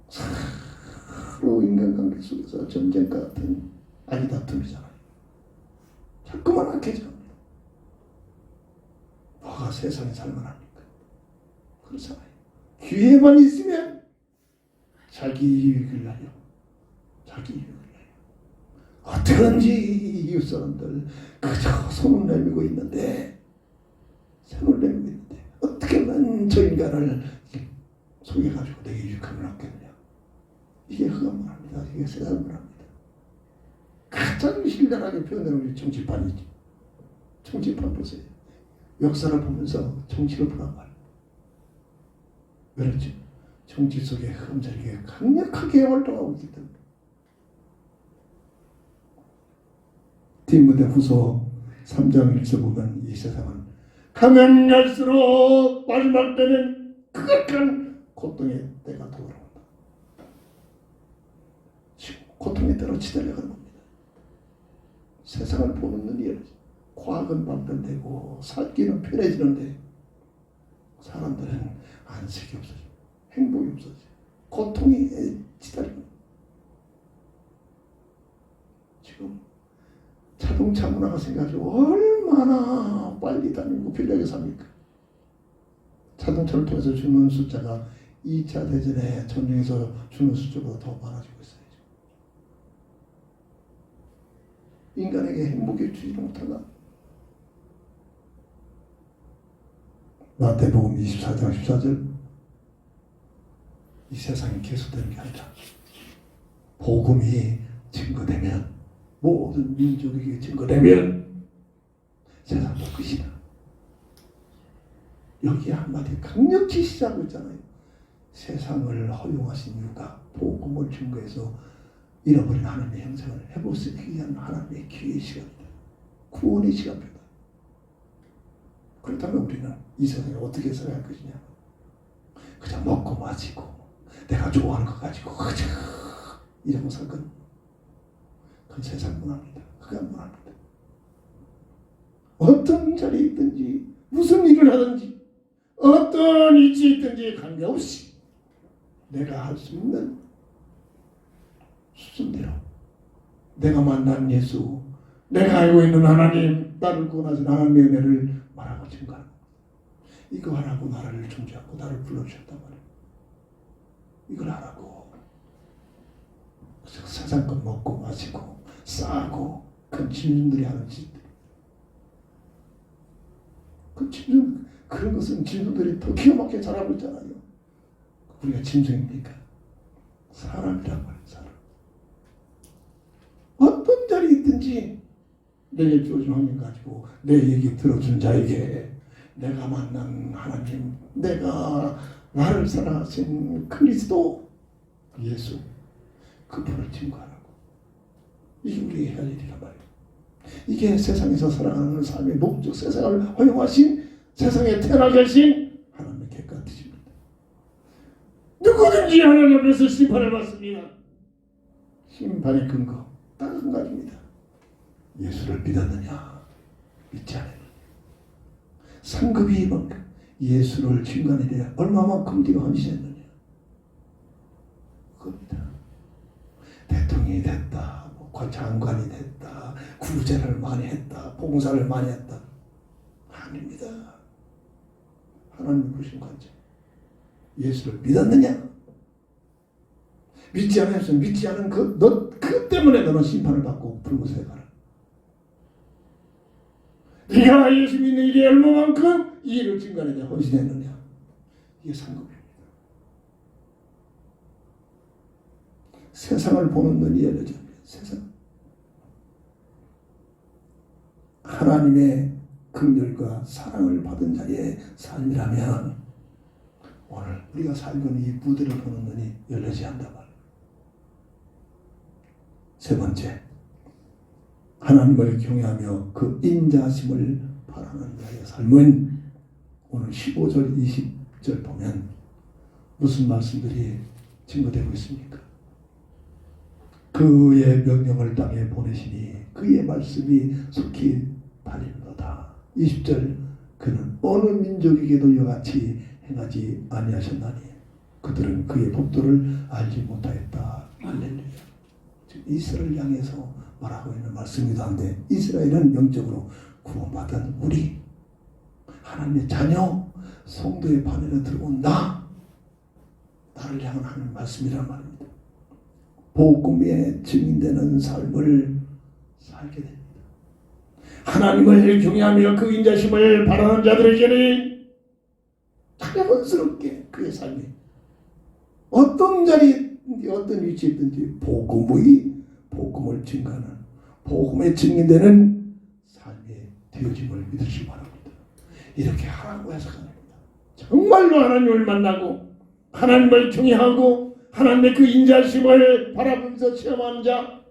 서로 인간관계 속에서 전쟁과 같은 아기다툼이잖아요. 자꾸만 악해집니다. 뭐가 세상에 살만합니까? 그렇잖아요. 기회만 있으면 자기 유익을 위하여, 자기 유익을 위하여 어떻게든지 이웃 사람들 그저 손을 내밀고 있는데, 손을 내밀고 있는데 어떻게든 저 인간을 속여가지고 내게 유익함을 얻겠느냐. 이게 흑암 문화입니다. 이게 세상 문화입니다. 가장 신랄하게 표현되는 게 정치판이지. 정치판 보세요. 역사를 보면서 정치를 보란 말이에요. 그렇죠. 정치 속에 흠잡이가 강력하게 활동하고 있기 때문에. 디모데후서 3장 1절 보면 이 세상은 가면 갈수록 마지막 때는 극악한 고통의 때가 돌아온다. 지금 고통의 때로 치달려가는 겁니다. 세상을 보는 눈이 열리죠. 과학은 발전되고 살기는 편해지는데 사람들은 안색이 없어져, 행복이 없어져, 고통이 치달리고. 지금 자동차 문화가 생겨가지고 얼마나 빨리 다니고 편리하게 삽니까? 자동차를 통해서 죽는 숫자가 2차 대전에 전쟁에서 죽는 숫자보다 더 많아지고 있어요. 인간에게 행복을 주지 못한다. 마태복음 24장 14절 이 세상이 계속되는 게 아니라 복음이 증거되면, 모든 민족에게 증거되면 세상도 끝이다. 여기에 한마디 강력히 시작하고 있잖아요. 세상을 허용하신 이유가 복음을 증거해서 잃어버린 하나님의 형상을 회복시키기 위한 하나님의 기회의 시간이다. 구원의 시간이다. 그렇다면 우리는 이 세상에 어떻게 살아야 할 것이냐? 그냥 먹고 마시고 내가 좋아하는 거 가지고 그저 이러고 살 건, 그건 세상 문화입니다. 그건 문화입니다. 어떤 자리에 있든지 무슨 일을 하든지 어떤 위치에 있든지 관계없이 내가 할 수 있는 수준대로 내가 만난 예수, 내가 알고 있는 하나님, 나를 구원하신 하나님의 은혜를 말하고 증거하는 거예요. 이거 하라고 나를 존재하고 나를 불러주셨단 말이에요. 이걸 하라고. 세상 것 먹고 마시고 싸고 그 짐승들이 하는 짓들. 그 짐승, 그런 것은 짐승들이 더 기가 막히게 잘하고 있잖아요. 우리가 짐승입니까? 사람이란 말이에요. 사람. 어떤 자리에 있든지 내게 주어진 환경 가지고 내 얘기 들어준 자에게 내가 만난 하나님, 내가 나를 사랑하신 그리스도 예수, 그분을 증거하라고. 이게 우리의 할 일이란 말이에요. 이게 세상에서 살아가는 삶의 목적, 세상을 허용하신, 세상에 태어나게 하신 하나님의 객관이십니다. 누구든지 하나님 앞에서 심판을 받습니다. 심판의 근거 딱 한 가지입니다. 예수를 믿었느냐, 믿지 않았느냐. 상급이 뭔가 예수를 증거하느냐, 얼마만큼 네가 헌신했느냐. 그겁니다. 대통령이 됐다, 장관이 됐다, 구제를 많이 했다, 봉사를 많이 했다. 아닙니다. 하나님이 보신 관점. 예수를 믿었느냐? 믿지 않으면 믿지 않은 그 때문에 너는 심판을 받고 불구세에 가라. 네가 예수 믿는 일이 얼마만큼 이 일을 증거하느냐, 헌신했느냐. 이게 상급입니다. 세상을 보는 눈이 열려집니다. 세상. 하나님의 긍휼과 사랑을 받은 자의 삶이라면 오늘 우리가 살고 있는 이 무대를 보는 눈이 열리지 않는다 말이에요. 세 번째, 하나님을 경외하며 그 인자심을 바라는 자의 삶은 오늘 15절 20절 보면 무슨 말씀들이 증거되고 있습니까? 그의 명령을 땅에 보내시니 그의 말씀이 속히 달리는도다. 20절, 그는 어느 민족에게도 이와 같이 행하지 아니하셨나니 그들은 그의 법도를 알지 못하였다. 할렐루야. 이스라엘 향해서 말하고 있는 말씀이기도 한데, 이스라엘은 영적으로 구원받은 우리 하나님의 자녀, 성도의 반열에 들어온 나를 향한 하는 말씀이란 말입니다. 복음에 증인되는 삶을 살게 됩니다. 하나님을 경외하며 그 인자심을 바라는 자들에게는 자연스럽게 그의 삶이 어떤 자리든지 어떤 위치에 있든지 복음을 증거하는, 복음에 증인되는 삶이 되어짐을 믿으시기 바랍니다. 이렇게 하라고 해서 아닙니다. 정말로 하나님을 만나고 하나님을 경외하고 하나님의 그 인자심을 바라보면서 체험하는 자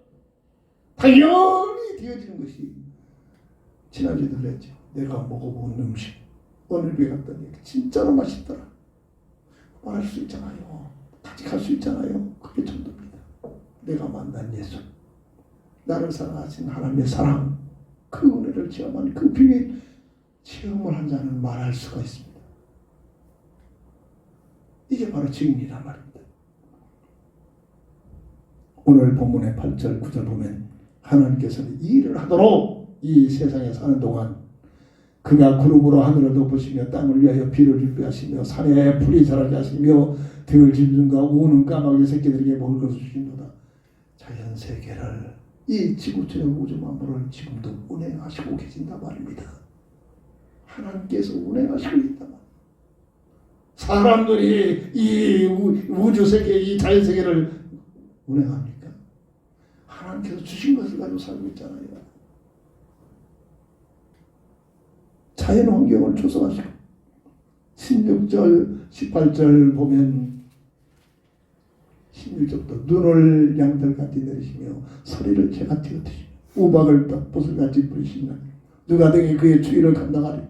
당연히 되어지는 것이 지난주에도 그랬죠. 내가 먹어본 음식 오늘 배 갔더니 진짜로 맛있더라. 말할 수 있잖아요. 간직할 수 있잖아요. 그게 정도입니다. 내가 만난 예수, 나를 사랑하신 하나님의 사랑, 그 은혜를 체험한 그 비밀 체험을 한 자는 말할 수가 있습니다. 이게 바로 증인이란 말입니다. 오늘 본문의 8절 9절 보면 하나님께서는 일을 하도록 이 세상에 사는 동안 그가 구름으로 하늘을 덮으시며 땅을 위하여 비를 준비하시며 산에 풀이 자라게 하시며 들을 짐승과 우는 까마귀 새끼들에게 먹을 것을 주시노다. 자연 세계를 이 지구촌의 우주 만물을 지금도 운행하시고 계신다 말입니다. 하나님께서 운행하시고 있다 말입니다. 사람들이 이 우주 세계, 이 자연 세계를 운행합니까? 하나님께서 주신 것을 가지고 살고 있잖아요. 자연 환경을 조성하시고 16절 18절 보면 16절부터 눈을 양털같이 내리시며 소리를 개같이 흩으시며 우박을 떡보슬같이 부리시며 누가 등에 그의 주의를 감당하리.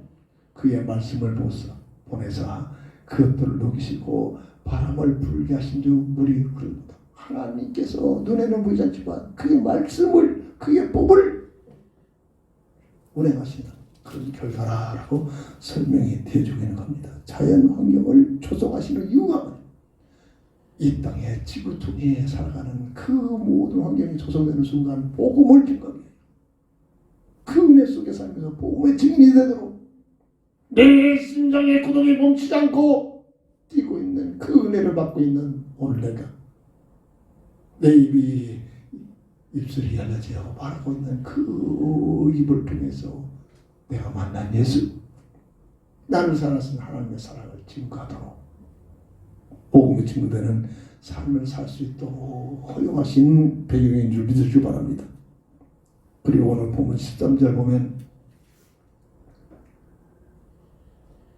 그의 말씀을 보내사 그것들을 녹이시고 바람을 불게 하신 주 물이 흐르도다. 하나님께서 눈에는 보이지 않지만 그의 말씀을 그의 복을 운행하신다. 그런 결과라고 설명이 되어주고 있는 겁니다. 자연 환경을 조성하시는 이유가 이 땅에 지구촌에 살아가는 그 모든 환경이 조성되는 순간 복음을 준 겁니다. 그 은혜 속에 살면서 복음의 증인이 되도록 내 심장의 구동이 멈추지 않고 뛰고 있는 그 은혜를 받고 있는 오늘 내가 내 입술이 열려져 바라고 있는 그 입을 통해서 내가 만난 예수, 나를 사랑하신 하나님의 사랑을 증거하도록 복음의 증거되는 삶을 살 수 있도록 허용하신 배경인 줄 믿으시기 바랍니다. 그리고 오늘 보면 13절 보면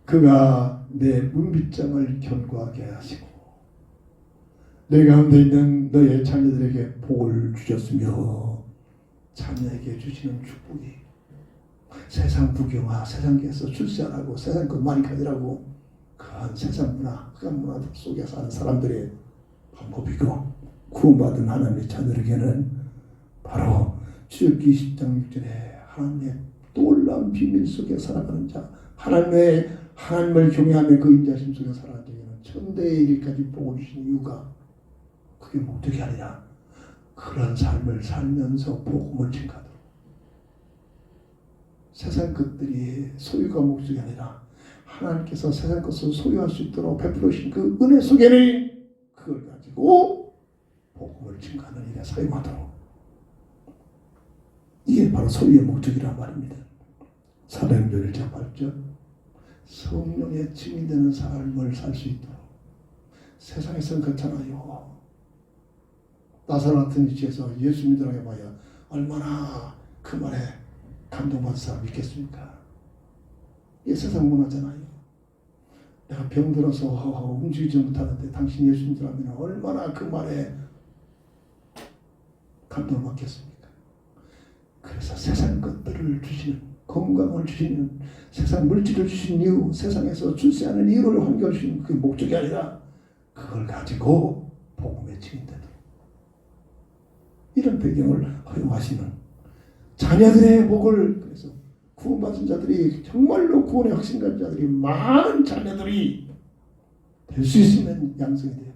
그가 내 문빗장을 견고하게 하시고 내 가운데 있는 너의 자녀들에게 복을 주셨으며 자녀에게 주시는 축복이 세상 부경화, 세상에서 출세하라고 세상 것 많이 가지라고 그한 세상 문화, 흑암 문화 속에 사는 사람들의 방법이고 구원받은 하나님의 자녀에게는 바로 출애굽기 10장 6절에 하나님의 놀라운 비밀 속에 살아가는 자, 하나님을 경외하며 그 인자심 속에 살아가는 자에게는 천대의 일까지 복을 주신 이유가 그게 목적이 아니라 그런 삶을 살면서 복음을 증가하도록 세상 것들이 소유가 목적이 아니라 하나님께서 세상 것을 소유할 수 있도록 베풀어 주신 그 은혜 속에는 그걸 가지고 복음을 증가하는 일에 사용하도록 이게 바로 소유의 목적이란 말입니다. 사도행전 1장 8절 성령의 증인되는 삶을 살 수 있도록 세상에서는 그렇잖아요. 나사로 같은 위치에서 예수 믿으라고 해봐야 얼마나 그 말에 감동받은 사람이 있겠습니까? 이게 세상 문화잖아요. 내가 병들어서 움직이지 못하는데 당신 예수 믿으라면 얼마나 그 말에 감동을 받겠습니까? 그래서 세상 것들을 주시는 건강을 주시는 세상 물질을 주신 이유 세상에서 출세하는 이유를 환경을 주시는 그게 목적이 아니라 그걸 가지고 복음의 증인되도록 이런 배경을 허용하시는 자녀들의 복을 그래서 구원받은 자들이 정말로 구원의 확신간 자들이 많은 자녀들이 될 수 있으면 양성이 돼요.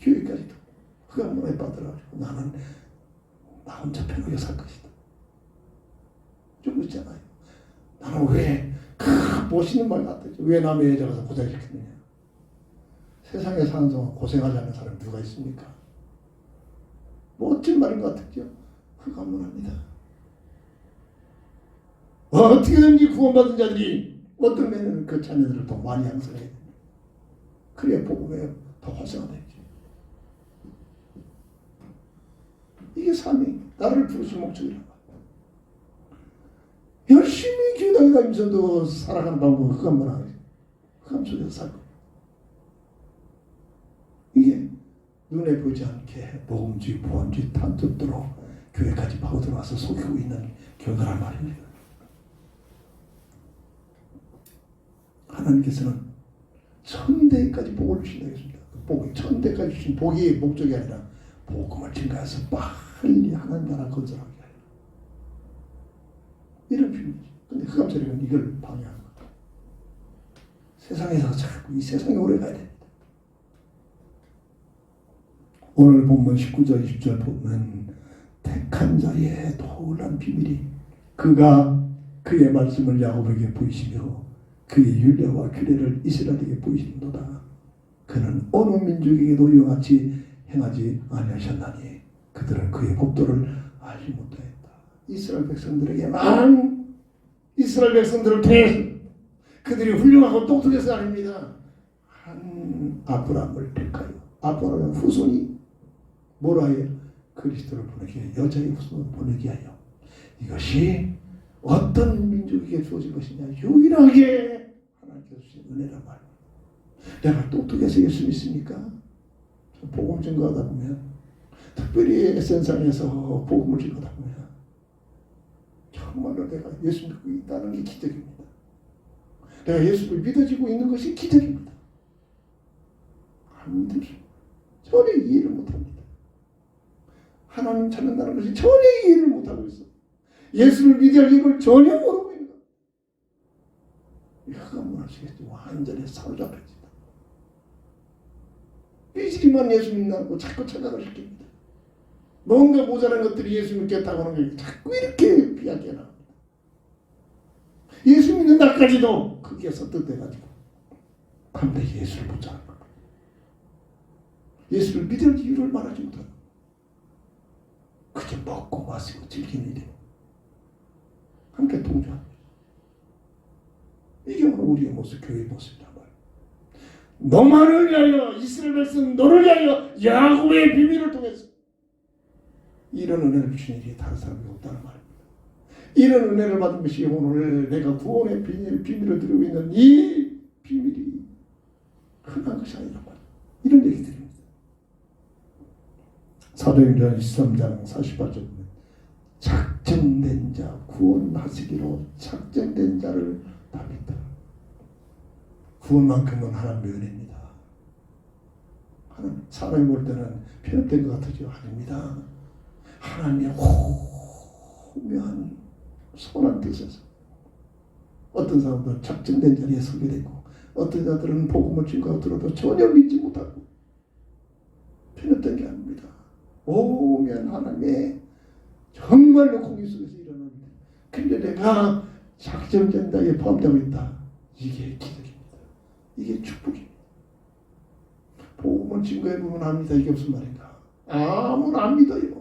교회까지도 흑암 문화에 빠져가지고 나는 나 혼자 편하게 살 것이다. 좀 있잖아요. 나는 왜 멋있는 말 같았죠. 왜 남의 여자 가서 고생시켰느냐. 세상에 사는 동안 고생하지 않는 사람이 누가 있습니까? 멋진 말인 것 같았죠. 흑암 문화입니다. 어떻게든지 구원받은 자들이 어떤 면에는 그 자녀들을 더 많이 양성해야 됩니다. 그래야 복음에 더 활성화되죠. 이게 삶이 나를 부르신 목적이란 말이에요. 열심히 교회 다니면서도 살아가는 방법은 흑암만 하죠. 흑암 속에서 살고. 이게 눈에 보지 않게 모험주의, 보안주의, 탄뜻으로 교회까지 파고 들어와서 속이고 있는 교회란 말입니다. 하나님께서는 천대까지 복을 주신다고 했습니다. 복이 천대까지 주신 복이 목적이 아니라 복음을 증가해서 빨리 하나님 나라 건설하게 하려. 이런 비밀이죠. 근데 흑암세력은 이걸 방해하는 거예요. 세상에서 자꾸 이 세상에 오래 가야 됩니다. 오늘 본문 19절 20절 보면 택한 자의 놀라운 비밀이 그가 그의 말씀을 야곱에게 보이시며 그의 율례와 규례를 이스라엘에게 보이시는도다. 그는 어느 민족에게도 이와 같이 행하지 아니하셨나니 그들은 그의 법도를 알지 못하였다. 이스라엘 백성들에게 많은 이스라엘 백성들을 통해서 그들이 훌륭하고 똑똑해서 아닙니다. 한 아브라함을 택하여 아브라함의 후손이 뭐라 해요? 그리스도를 보내게 여자의 후손을 보내게 하여 이것이 어떤 민족에게 주어진 것이냐 유일하게 하나님께서 주신 은혜란 말입니다. 내가 똑똑해서 예수 믿습니까? 복음 증거하다 보면 특별히 SN상에서 복음을 증거하다 보면 정말로 내가 예수 믿고 있다는 게 기적입니다. 내가 예수를 믿어지고 있는 것이 기적입니다. 안 믿으시 전혀 이해를 못합니다. 하나님 찾는다는 것이 전혀 이해를 못하고 있어. 예수를 믿을 이유를 전혀 모르고 있는 거야. 이거 뭐 아시겠지? 완전히 사로잡혀진다. 삐지기만 예수 믿는다고 자꾸 착각을 시킵니다. 뭔가 모자란 것들이 예수 믿겠다고 하는 게 자꾸 이렇게 비하게 나옵니다. 예수 믿는 날까지도 그게 설득돼가지고 근데 예수를 못 찾는 거야. 예수를 믿을 이유를 말하지 못하는 거야. 그저 먹고 마시고 즐기는 일이에요. 함께 동조합니다. 이게 오늘 우리의 모습, 교회의 모습이란 말이에요. 너만을 위하여 이스라엘 백성 너를 위하여 야곱의 비밀을 통해서 이런 은혜를 주신 일이 다른 사람이 없다는 말입니다. 이런 은혜를 받은 것이 오늘 내가 구원의 비밀을 드리고 있는 이 비밀이 흔한 것이 아니란 말이에요. 이런 얘기 드립니다. 사도행전 23장 48절 보면 작정된 자 구원하시기로 작정된 자를 답했다. 구원만큼은 하나님의 은혜입니다. 하나님 사람이 볼 때는 편협된 것 같으죠. 아닙니다. 하나님의 오묘한 선한 뜻에서 어떤 사람들은 작정된 자리에 서게 되고 어떤 자들은 복음을 증거하고 들어도 전혀 믿지 못하고 편협된 게 아닙니다. 오묘한 하나님의 정말로 공의 속에서 일어나는 일. 근데 내가 작정된 자에 포함되고 있다. 이게 기적입니다. 이게 축복입니다. 복음을 증거해보면 압니다. 이게 무슨 말인가? 아무나 안 믿어요.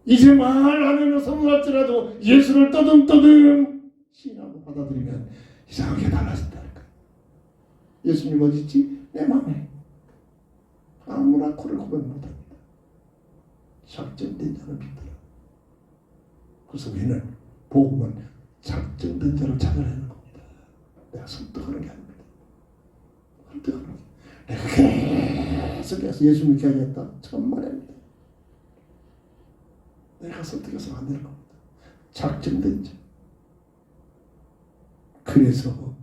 이제 말 안 하면 성공할지라도 예수를 떠듬떠듬 신하고 받아들이면 이상하게 달라진다니까. 예수님 어디 있지? 내 마음에. 아무나 코를 고백 못합니다. 작정된 자를 믿더라. 그래서 우리는 복음은 작정된 자를 찾아내는 겁니다. 내가 설득하는 게 아닙니다. 설득하는 게. 내가 계속해서 예수 믿게 하겠다. 천만입니다. 내가 설득해서 안 되는 겁니다. 작정된 자. 그래서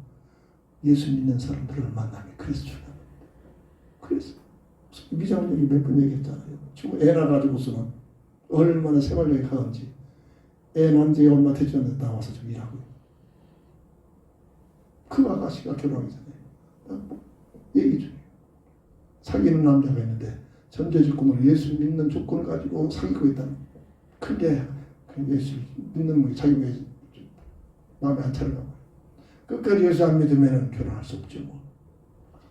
예수 믿는 사람들을 만나면 그래서 중요합니다. 그래서 미장원 얘기 몇 번 얘기했잖아요. 지금 애 낳아가지고서는 얼마나 생활력이 강한지. 애 낳은 지 얼마 되지 않는데 나와서 좀 일하고요. 그 아가씨가 결혼하기 전에 얘기 중이에요. 사귀는 남자가 있는데 전제조건으로 예수 믿는 조건을 가지고 사귀고 있다는. 근데 예수 믿는 거 자기가 마음에 안 차려가. 끝까지 예수 안 믿으면 결혼할 수 없죠. 뭐.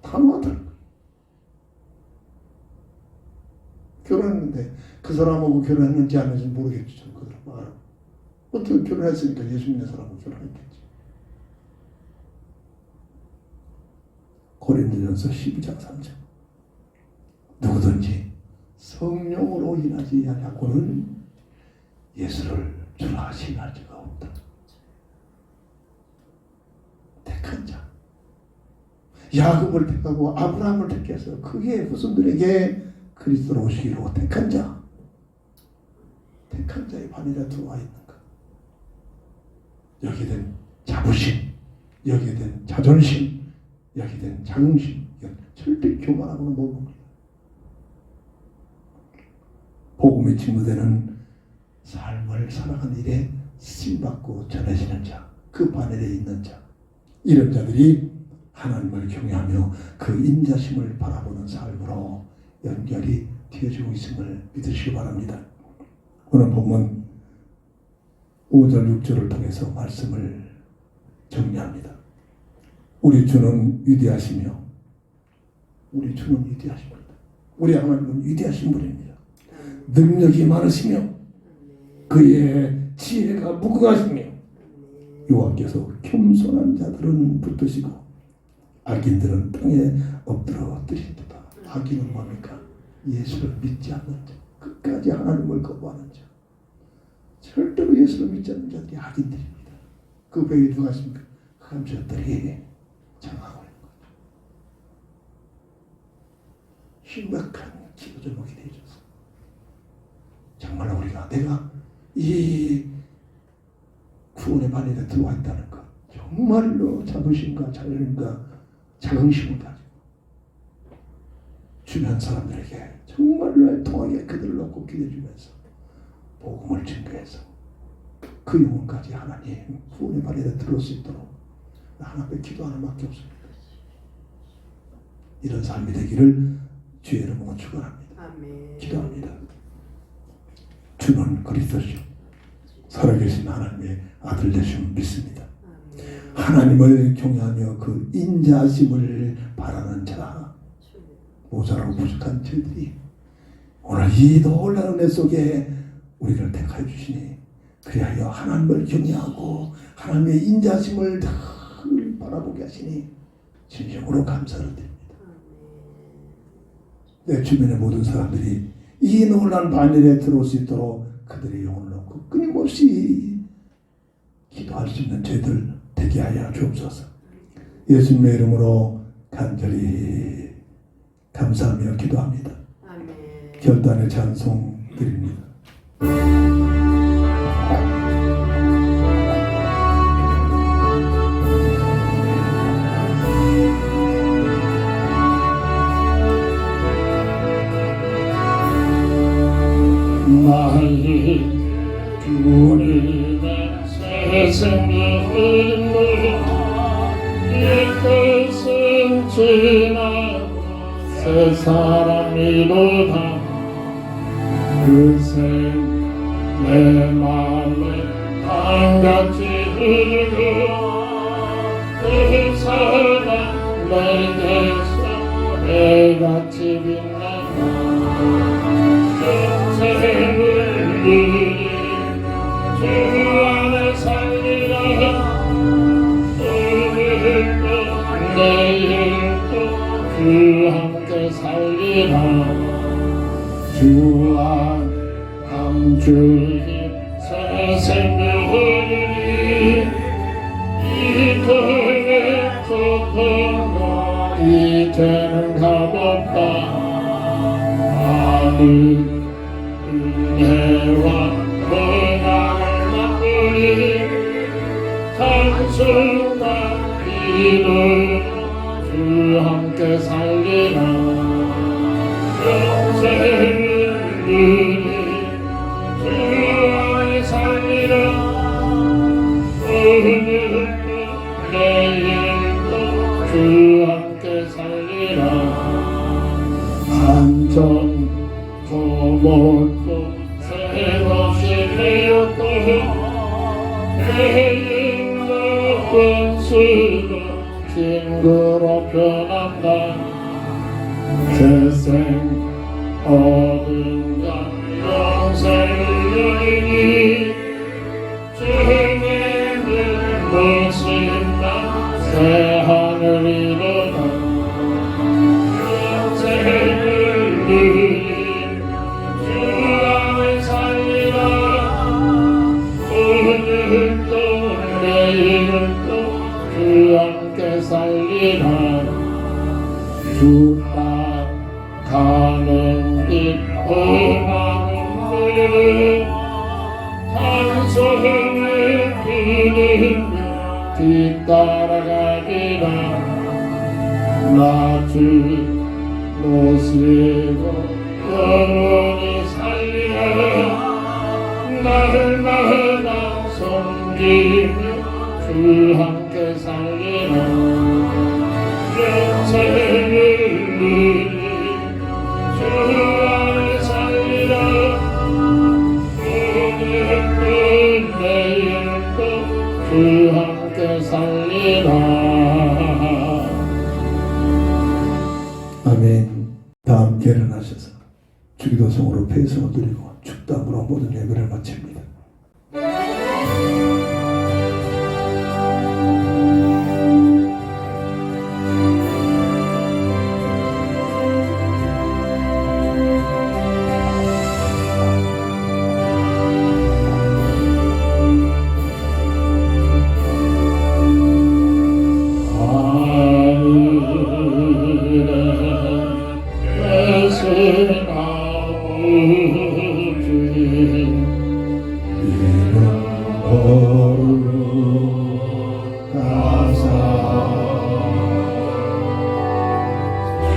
단호하더라고요. 결혼했는데 그 사람하고 결혼했는지 안 했는지 모르겠죠. 그 사람 알아. 어떻게 결혼했으니까 예수 믿는 사람하고 결혼했겠지. 고린도전서 12장 3절 누구든지 성령으로 인하지 아니하고는 예수를 주라 신할 자가 없다. 택한 자. 야곱을 택하고 아브라함을 택해서 그의 후손들에게 그리스도로 오시기로 택한 자. 택한 자의 반열에 들어와 있는가? 여기에 된 자부심, 여기에 된 자존심, 여기에 된 자긍심, 이건 절대 교만하고는 못 먹습니다. 복음이 증거되는 삶을 살아가는 일에 쓰임받고 전해지는 자, 그 반열에 있는 자, 이런 자들이 하나님을 경외하며 그 인자심을 바라보는 삶으로 연결이 되어지고 있음을 믿으시기 바랍니다. 오늘 본문 5절 6절을 통해서 말씀을 정리합니다. 우리 주는 위대하시며 우리 주는 위대하십니다. 우리 하나님은 위대하신 분입니다. 능력이 많으시며 그의 지혜가 무궁하시며 여호와께서 겸손한 자들은 붙드시고 악인들은 땅에 엎드려 뜨신다. 악인은 뭡니까? 예수를 믿지 않는 자, 끝까지 하나님을 거부하는 자, 절대로 예수를 믿지 않는 자들이 악인들입니다. 그 배에 누가 있습니까? 흑암 자들이 장하고 있는 거죠. 심각한 기도 제목이 되어져서 정말 우리가 내가 이 구원의 반열에 들어와 있다는 것, 정말로 자부심과 자존심과 자긍심을 가지고 주변 사람들에게 정말로 통하게 그들을 놓고 기대주면서 복음을 증거해서 그 영혼까지 하나님 구원의 반열에 들어올 수 있도록 하나님 앞에 기도 하나밖에 없습니다. 이런 삶이 되기를 주의 이름으로 축원합니다. 기도합니다. 주는 그리스도시요 살아계신 하나님의 아들 되심을 믿습니다. 하나님을 경외하며 그 인자하심을 바라는 자, 모자라고 부족한 저희들이 오늘 이 놀라운 은혜 속에 우리를 택하여 주시니 그리하여 하나님을 경외하고 하나님의 인자하심을 늘 바라보게 하시니 진심으로 감사를 드립니다. 내 주변의 모든 사람들이 이 놀라운 반열에 들어올 수 있도록 그들의 영혼을 놓고 끊임없이 기도할 수 있는 저희들 되게 하여 주옵소서. 예수님의 이름으로 간절히 감사하며 기도합니다. 결단의 찬송 드립니다. 나의 주님의 세상을 이 것은 지나 새 사람이로다. 그새 내 맘에 강같이 흐르고 그 사랑 내게서 해같이 빛난다. 영생을 누리 주 안에 살리라. 오늘도 내일도 주 함께 살리라. 주와 감주히 새 생명을 이 땅의 고통과 이제는 값없다. 많은 은혜와 고난을 맛보니 단순한 기도로 주 함께 살리라. 영생을 누리 주 안에 살리라. 오늘도 내일도 주 함께 살리라. 한전 고목도 새것이 되었고 내일도 권수도 친구로 변한다. 세상 어딘가 영생을 누리니 주님을 모신다. 새 하늘이로다. 영생을 누리 주 안에 살리라. 내일도 주 함께 살리라 주 가는 길 험한 길 찬송을 부르며 뒤따라가리라 나 주 모시고 영원히 살리라 날마다 섬기며 주 함께 살리라 영생을 누리 주 안에 살리라 오늘도 내일도 주 함께 살리라 아멘. 다 함께 일어나셔서 주기도성으로 배성을 드리고 축담으로 모든 예배를 마칩니다.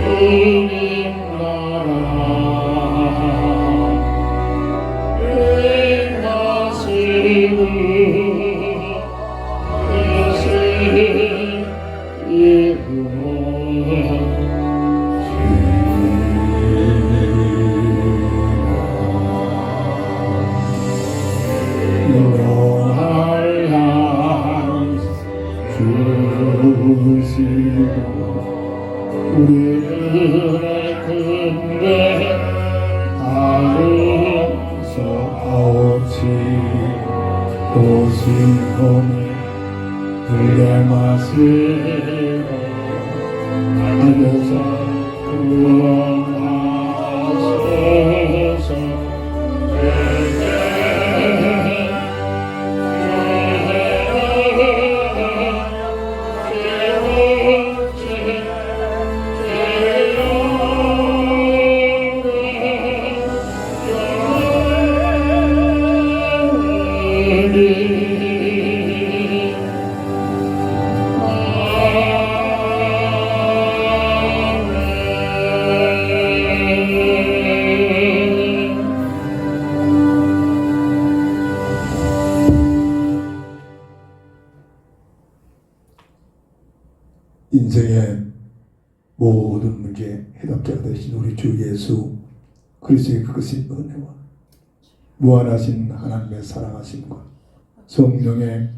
주님 나라 행하시고 우리의 근대 아름사옵시 도시봄을 들려 마시고 하늘에서 구원하소서 인생의 모든 문제의 해답자가 되신 우리 주 예수 그리스도의 그것이 은혜와 무한하신 하나님의 사랑하심과 성령의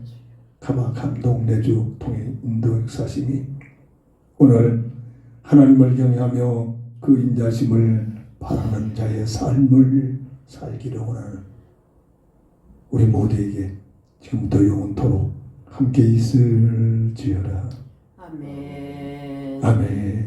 감동 내주 통해 인도 역사심이 오늘 하나님을 경외하며 그 인자심을 바라는 자의 삶을 살기를 원하는 우리 모두에게 지금부터 영원토록 함께 있을지어다. 아멘. 아멘.